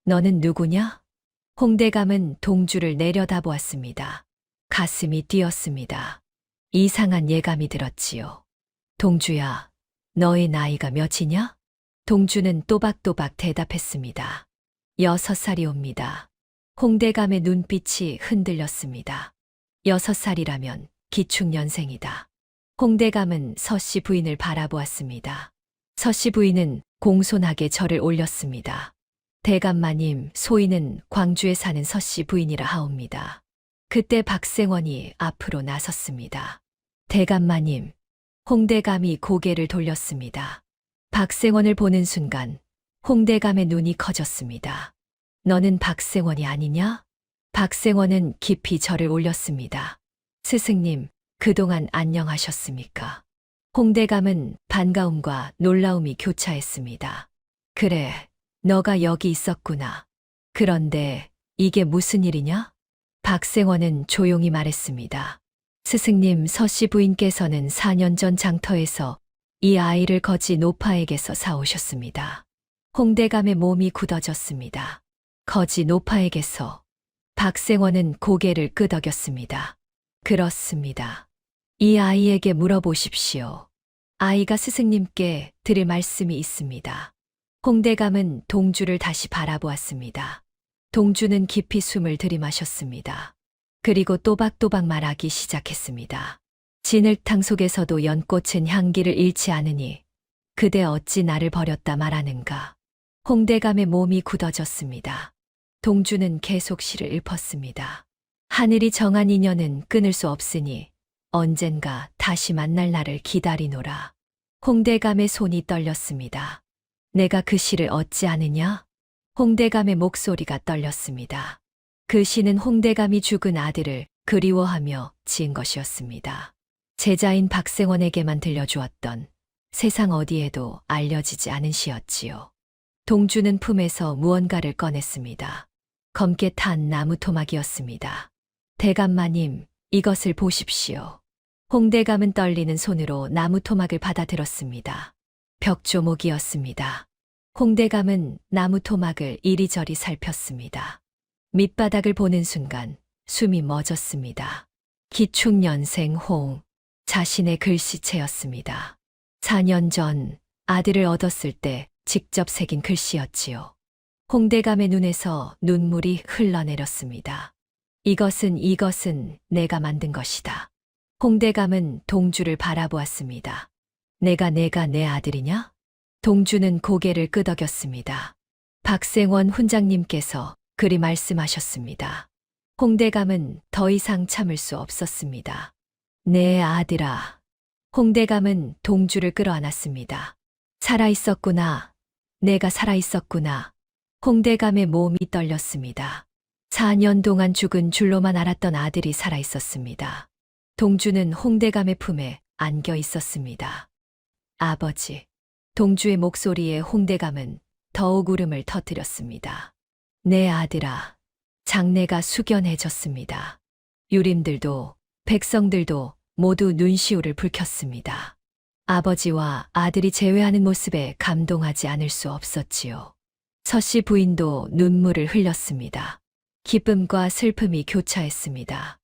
너는 누구냐? 홍대감은 동주를 내려다보았습니다. 가슴이 뛰었습니다. 이상한 예감이 들었지요. 동주야, 너의 나이가 몇이냐? 동주는 또박또박 대답했습니다. 6살이옵니다. 홍대감의 눈빛이 흔들렸습니다. 6살이라면 기축년생이다. 홍대감은 서씨 부인을 바라보았습니다. 서씨 부인은 공손하게 절을 올렸습니다. 대감마님, 소인은 광주에 사는 서씨 부인이라 하옵니다. 그때 박생원이 앞으로 나섰습니다. 대감마님, 홍대감이 고개를 돌렸습니다. 박생원을 보는 순간 홍대감의 눈이 커졌습니다. 너는 박생원이 아니냐? 박생원은 깊이 절을 올렸습니다. 스승님, 그동안 안녕하셨습니까? 홍대감은 반가움과 놀라움이 교차했습니다. 그래, 너가 여기 있었구나. 그런데 이게 무슨 일이냐? 박생원은 조용히 말했습니다. 스승님, 서씨 부인께서는 4년 전 장터에서 이 아이를 거지 노파에게서 사오셨습니다. 홍대감의 몸이 굳어졌습니다. 거지 노파에게서. 박생원은 고개를 끄덕였습니다. 그렇습니다. 이 아이에게 물어보십시오. 아이가 스승님께 드릴 말씀이 있습니다. 홍대감은 동주를 다시 바라보았습니다. 동주는 깊이 숨을 들이마셨습니다. 그리고 또박또박 말하기 시작했습니다. 진흙탕 속에서도 연꽃은 향기를 잃지 않으니 그대 어찌 나를 버렸다 말하는가. 홍대감의 몸이 굳어졌습니다. 동주는 계속 시를 읊었습니다. 하늘이 정한 인연은 끊을 수 없으니 언젠가 다시 만날 날을 기다리노라. 홍대감의 손이 떨렸습니다. 내가 그 시를 얻지 않으냐? 홍대감의 목소리가 떨렸습니다. 그 시는 홍대감이 죽은 아들을 그리워하며 지은 것이었습니다. 제자인 박생원에게만 들려주었던 세상 어디에도 알려지지 않은 시였지요. 동주는 품에서 무언가를 꺼냈습니다. 검게 탄 나무 토막이었습니다. 대감마님, 이것을 보십시오. 홍대감은 떨리는 손으로 나무 토막을 받아들었습니다. 벽조목이었습니다. 홍대감은 나무 토막을 이리저리 살폈습니다. 밑바닥을 보는 순간 숨이 멎었습니다. 기축년생 홍, 자신의 글씨체였습니다. 4년 전 아들을 얻었을 때 직접 새긴 글씨였지요. 홍대감의 눈에서 눈물이 흘러내렸습니다. 이것은 내가 만든 것이다. 홍대감은 동주를 바라보았습니다. 내가 내 아들이냐? 동주는 고개를 끄덕였습니다. 박생원 훈장님께서 그리 말씀하셨습니다. 홍대감은 더 이상 참을 수 없었습니다. 내 아들아. 홍대감은 동주를 끌어안았습니다. 살아있었구나. 내가 살아있었구나. 홍대감의 몸이 떨렸습니다. 4년 동안 죽은 줄로만 알았던 아들이 살아있었습니다. 동주는 홍대감의 품에 안겨 있었습니다. 아버지. 동주의 목소리에 홍대감은 더욱 울음을 터뜨렸습니다. 내 아들아. 장내가 숙연해졌습니다. 유림들도 백성들도 모두 눈시울을 붉혔습니다. 아버지와 아들이 재회하는 모습에 감동하지 않을 수 없었지요. 서씨 부인도 눈물을 흘렸습니다. 기쁨과 슬픔이 교차했습니다.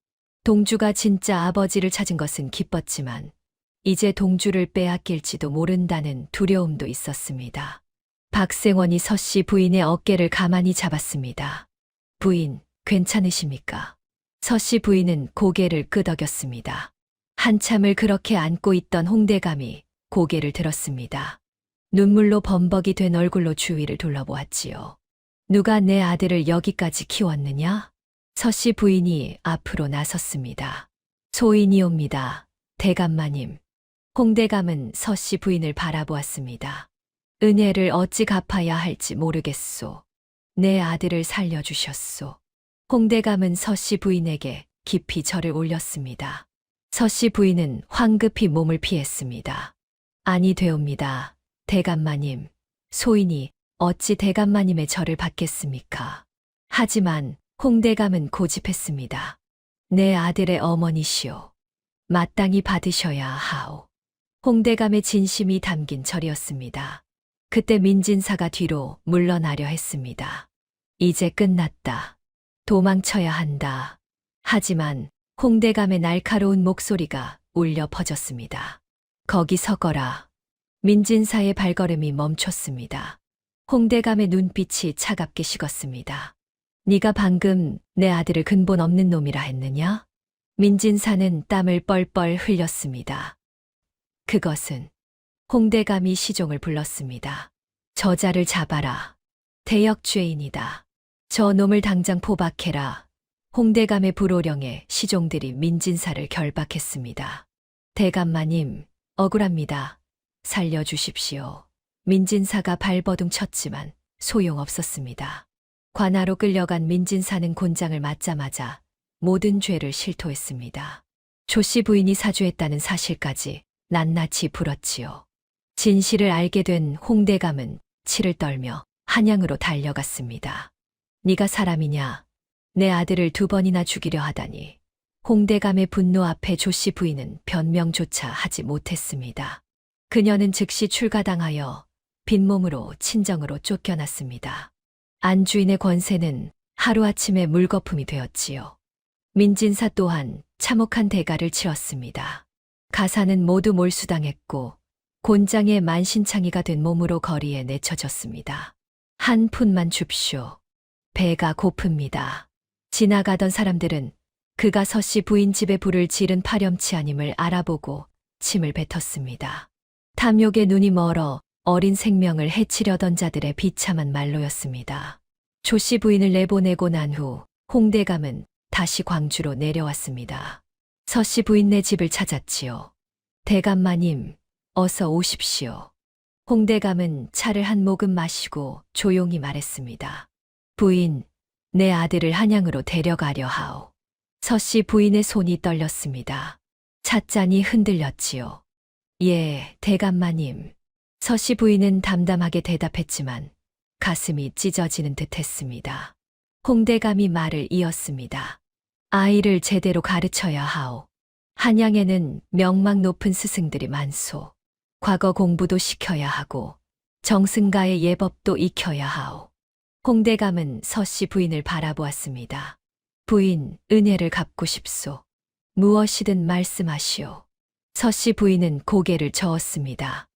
동주가 진짜 아버지를 찾은 것은 기뻤지만 이제 동주를 빼앗길지도 모른다는 두려움도 있었습니다. 박생원이 서씨 부인의 어깨를 가만히 잡았습니다. 부인, 괜찮으십니까? 서씨 부인은 고개를 끄덕였습니다. 한참을 그렇게 안고 있던 홍대감이 고개를 들었습니다. 눈물로 범벅이 된 얼굴로 주위를 둘러보았지요. 누가 내 아들을 여기까지 키웠느냐? 서씨 부인이 앞으로 나섰습니다. 소인이옵니다. 대감마님. 홍대감은 서씨 부인을 바라보았습니다. 은혜를 어찌 갚아야 할지 모르겠소. 내 아들을 살려주셨소. 홍대감은 서씨 부인에게 깊이 절을 올렸습니다. 서씨 부인은 황급히 몸을 피했습니다. 아니 되옵니다. 대감마님. 소인이 어찌 대감마님의 절을 받겠습니까? 하지만 홍대감은 고집했습니다. 내 아들의 어머니시오. 마땅히 받으셔야 하오. 홍대감의 진심이 담긴 절이었습니다. 그때 민진사가 뒤로 물러나려 했습니다. 이제 끝났다. 도망쳐야 한다. 하지만 홍대감의 날카로운 목소리가 울려 퍼졌습니다. 거기 서거라. 민진사의 발걸음이 멈췄습니다. 홍대감의 눈빛이 차갑게 식었습니다. 네가 방금 내 아들을 근본 없는 놈이라 했느냐? 민진사는 땀을 뻘뻘 흘렸습니다. 그것은 홍대감이 시종을 불렀습니다. 저자를 잡아라. 대역죄인이다. 저 놈을 당장 포박해라. 홍대감의 불호령에 시종들이 민진사를 결박했습니다. 대감마님, 억울합니다. 살려주십시오. 민진사가 발버둥 쳤지만 소용없었습니다. 관아로 끌려간 민진사는 곤장을 맞자마자 모든 죄를 실토했습니다. 조씨 부인이 사주했다는 사실까지 낱낱이 풀었지요. 진실을 알게 된 홍대감은 치를 떨며 한양으로 달려갔습니다. 네가 사람이냐? 내 아들을 2번이나 죽이려 하다니. 홍대감의 분노 앞에 조씨 부인은 변명조차 하지 못했습니다. 그녀는 즉시 출가당하여 빈몸으로 친정으로 쫓겨났습니다. 안주인의 권세는 하루아침에 물거품이 되었지요. 민진사 또한 참혹한 대가를 치렀습니다. 가사는 모두 몰수당했고 곤장의 만신창이가 된 몸으로 거리에 내쳐졌습니다. 한 푼만 줍쇼. 배가 고픕니다. 지나가던 사람들은 그가 서씨 부인 집에 불을 지른 파렴치 아님을 알아보고 침을 뱉었습니다. 탐욕에 눈이 멀어 어린 생명을 해치려던 자들의 비참한 말로였습니다. 조씨 부인을 내보내고 난 후 홍대감은 다시 광주로 내려왔습니다. 서씨 부인네 집을 찾았지요. 대감마님, 어서 오십시오. 홍대감은 차를 한 모금 마시고 조용히 말했습니다. 부인, 내 아들을 한양으로 데려가려 하오. 서씨 부인의 손이 떨렸습니다. 찻잔이 흔들렸지요. 예, 대감마님. 서씨 부인은 담담하게 대답했지만 가슴이 찢어지는 듯 했습니다. 홍대감이 말을 이었습니다. 아이를 제대로 가르쳐야 하오. 한양에는 명망 높은 스승들이 많소. 과거 공부도 시켜야 하고 정승가의 예법도 익혀야 하오. 홍대감은 서씨 부인을 바라보았습니다. 부인, 은혜를 갚고 싶소. 무엇이든 말씀하시오. 서씨 부인은 고개를 저었습니다.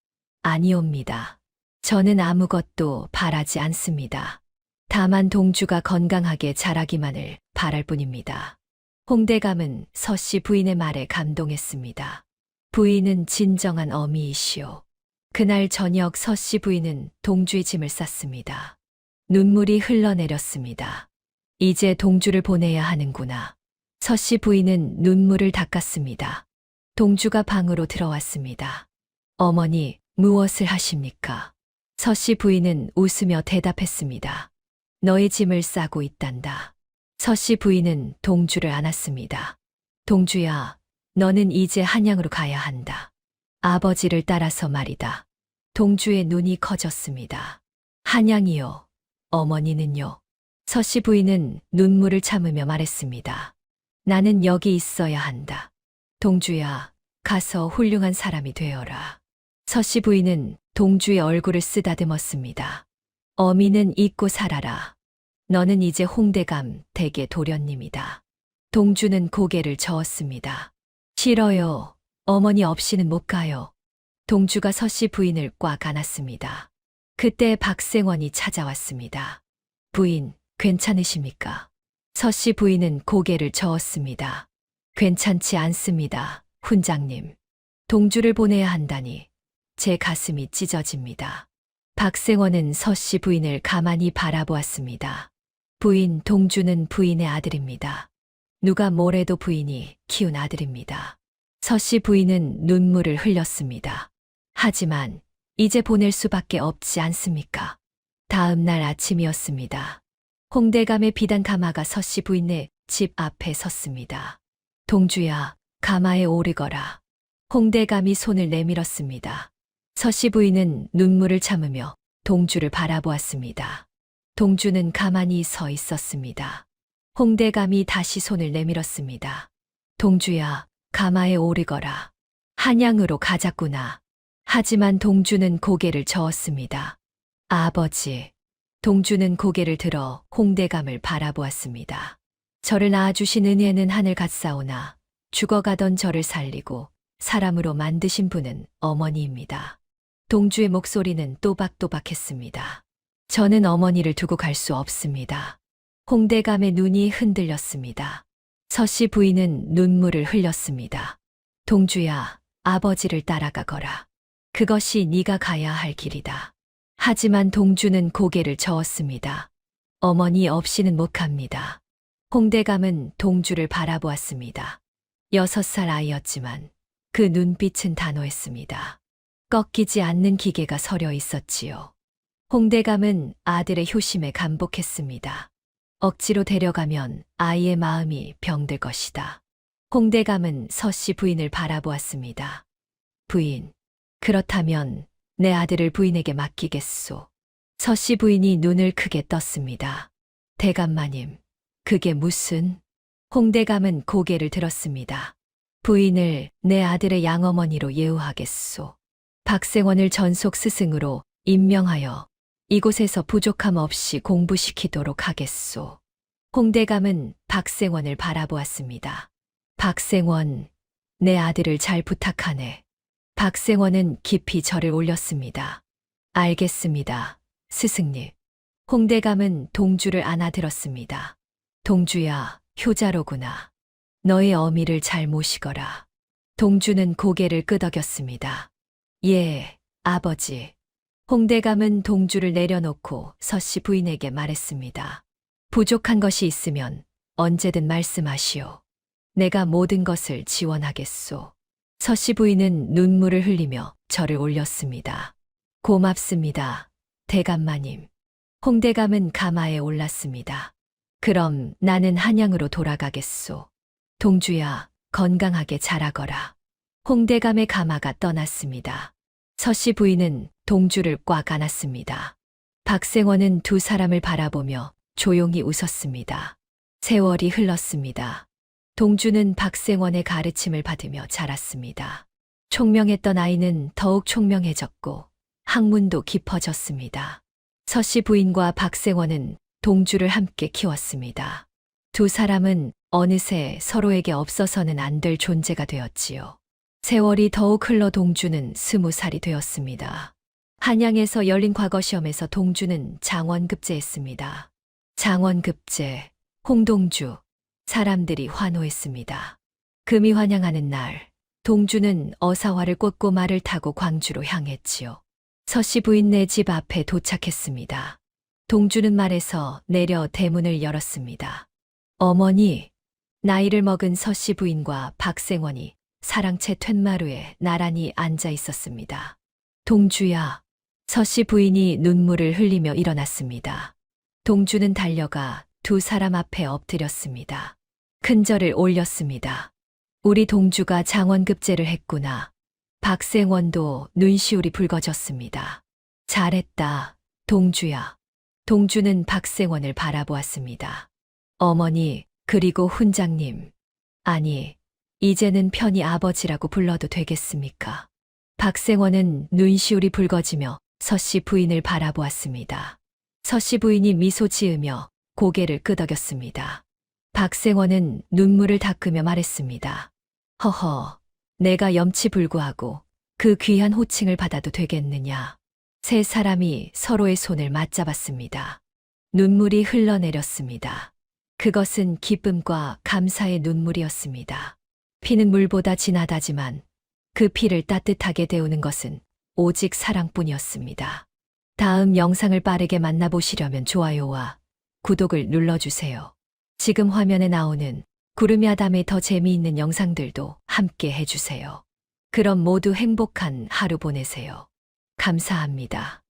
아니옵니다. 저는 아무것도 바라지 않습니다. 다만 동주가 건강하게 자라기만을 바랄 뿐입니다. 홍대감은 서씨 부인의 말에 감동했습니다. 부인은 진정한 어미이시오. 그날 저녁 서씨 부인은 동주의 짐을 쌌습니다. 눈물이 흘러내렸습니다. 이제 동주를 보내야 하는구나. 서씨 부인은 눈물을 닦았습니다. 동주가 방으로 들어왔습니다. 어머니, 무엇을 하십니까? 서씨 부인은 웃으며 대답했습니다. 너의 짐을 싸고 있단다. 서씨 부인은 동주를 안았습니다. 동주야, 너는 이제 한양으로 가야 한다. 아버지를 따라서 말이다. 동주의 눈이 커졌습니다. 한양이요. 어머니는요. 서씨 부인은 눈물을 참으며 말했습니다. 나는 여기 있어야 한다. 동주야, 가서 훌륭한 사람이 되어라. 서씨 부인은 동주의 얼굴을 쓰다듬었습니다. 어미는 잊고 살아라. 너는 이제 홍대감 댁의 도련님이다. 동주는 고개를 저었습니다. 싫어요. 어머니 없이는 못 가요. 동주가 서씨 부인을 꽉 안았습니다. 그때 박생원이 찾아왔습니다. 부인, 괜찮으십니까? 서씨 부인은 고개를 저었습니다. 괜찮지 않습니다, 훈장님. 동주를 보내야 한다니 제 가슴이 찢어집니다. 박생원은 서씨 부인을 가만히 바라보았습니다. 부인, 동주는 부인의 아들입니다. 누가 뭐래도 부인이 키운 아들입니다. 서씨 부인은 눈물을 흘렸습니다. 하지만 이제 보낼 수밖에 없지 않습니까? 다음 날 아침이었습니다. 홍대감의 비단 가마가 서씨 부인네 집 앞에 섰습니다. 동주야, 가마에 오르거라. 홍대감이 손을 내밀었습니다. 서씨 부인은 눈물을 참으며 동주를 바라보았습니다. 동주는 가만히 서 있었습니다. 홍대감이 다시 손을 내밀었습니다. 동주야, 가마에 오르거라. 한양으로 가자꾸나. 하지만 동주는 고개를 저었습니다. 아버지. 동주는 고개를 들어 홍대감을 바라보았습니다. 저를 낳아주신 은혜는 하늘 같사오나 죽어가던 저를 살리고 사람으로 만드신 분은 어머니입니다. 동주의 목소리는 또박또박했습니다. 저는 어머니를 두고 갈 수 없습니다. 홍대감의 눈이 흔들렸습니다. 서씨 부인은 눈물을 흘렸습니다. 동주야, 아버지를 따라가거라. 그것이 네가 가야 할 길이다. 하지만 동주는 고개를 저었습니다. 어머니 없이는 못 갑니다. 홍대감은 동주를 바라보았습니다. 6살 아이였지만 그 눈빛은 단호했습니다. 꺾이지 않는 기계가 서려 있었지요. 홍대감은 아들의 효심에 감복했습니다. 억지로 데려가면 아이의 마음이 병들 것이다. 홍대감은 서씨 부인을 바라보았습니다. 부인, 그렇다면 내 아들을 부인에게 맡기겠소. 서씨 부인이 눈을 크게 떴습니다. 대감마님, 그게 무슨? 홍대감은 고개를 들었습니다. 부인을 내 아들의 양어머니로 예우하겠소. 박생원을 전속 스승으로 임명하여 이곳에서 부족함 없이 공부시키도록 하겠소. 홍대감은 박생원을 바라보았습니다. 박생원, 내 아들을 잘 부탁하네. 박생원은 깊이 절을 올렸습니다. 알겠습니다, 스승님. 홍대감은 동주를 안아들었습니다. 동주야, 효자로구나. 너의 어미를 잘 모시거라. 동주는 고개를 끄덕였습니다. 예, 아버지. 홍대감은 동주를 내려놓고 서씨 부인에게 말했습니다. 부족한 것이 있으면 언제든 말씀하시오. 내가 모든 것을 지원하겠소. 서씨 부인은 눈물을 흘리며 절을 올렸습니다. 고맙습니다, 대감마님. 홍대감은 가마에 올랐습니다. 그럼 나는 한양으로 돌아가겠소. 동주야, 건강하게 자라거라. 홍대감의 가마가 떠났습니다. 서씨 부인은 동주를 꽉 안았습니다. 박생원은 두 사람을 바라보며 조용히 웃었습니다. 세월이 흘렀습니다. 동주는 박생원의 가르침을 받으며 자랐습니다. 총명했던 아이는 더욱 총명해졌고 학문도 깊어졌습니다. 서씨 부인과 박생원은 동주를 함께 키웠습니다. 두 사람은 어느새 서로에게 없어서는 안 될 존재가 되었지요. 세월이 더욱 흘러 동주는 20살이 되었습니다. 한양에서 열린 과거시험에서 동주는 장원급제했습니다. 장원급제, 홍동주, 사람들이 환호했습니다. 금이 환영하는 날, 동주는 어사화를 꽂고 말을 타고 광주로 향했지요. 서씨 부인네 집 앞에 도착했습니다. 동주는 말에서 내려 대문을 열었습니다. 어머니, 나이를 먹은 서씨 부인과 박생원이 사랑채 툇마루에 나란히 앉아 있었습니다. 동주야, 서씨 부인이 눈물을 흘리며 일어났습니다. 동주는 달려가 두 사람 앞에 엎드렸습니다. 큰 절을 올렸습니다. 우리 동주가 장원급제를 했구나. 박생원도 눈시울이 붉어졌습니다. 잘했다, 동주야. 동주는 박생원을 바라보았습니다. 어머니, 그리고 훈장님. 아니, 이제는 편히 아버지라고 불러도 되겠습니까? 박생원은 눈시울이 붉어지며 서씨 부인을 바라보았습니다. 서씨 부인이 미소 지으며 고개를 끄덕였습니다. 박생원은 눈물을 닦으며 말했습니다. 허허, 내가 염치불구하고 그 귀한 호칭을 받아도 되겠느냐. 세 사람이 서로의 손을 맞잡았습니다. 눈물이 흘러내렸습니다. 그것은 기쁨과 감사의 눈물이었습니다. 피는 물보다 진하다지만 그 피를 따뜻하게 데우는 것은 오직 사랑뿐이었습니다. 다음 영상을 빠르게 만나보시려면 좋아요와 구독을 눌러주세요. 지금 화면에 나오는 구름야담의 더 재미있는 영상들도 함께 해주세요. 그럼 모두 행복한 하루 보내세요. 감사합니다.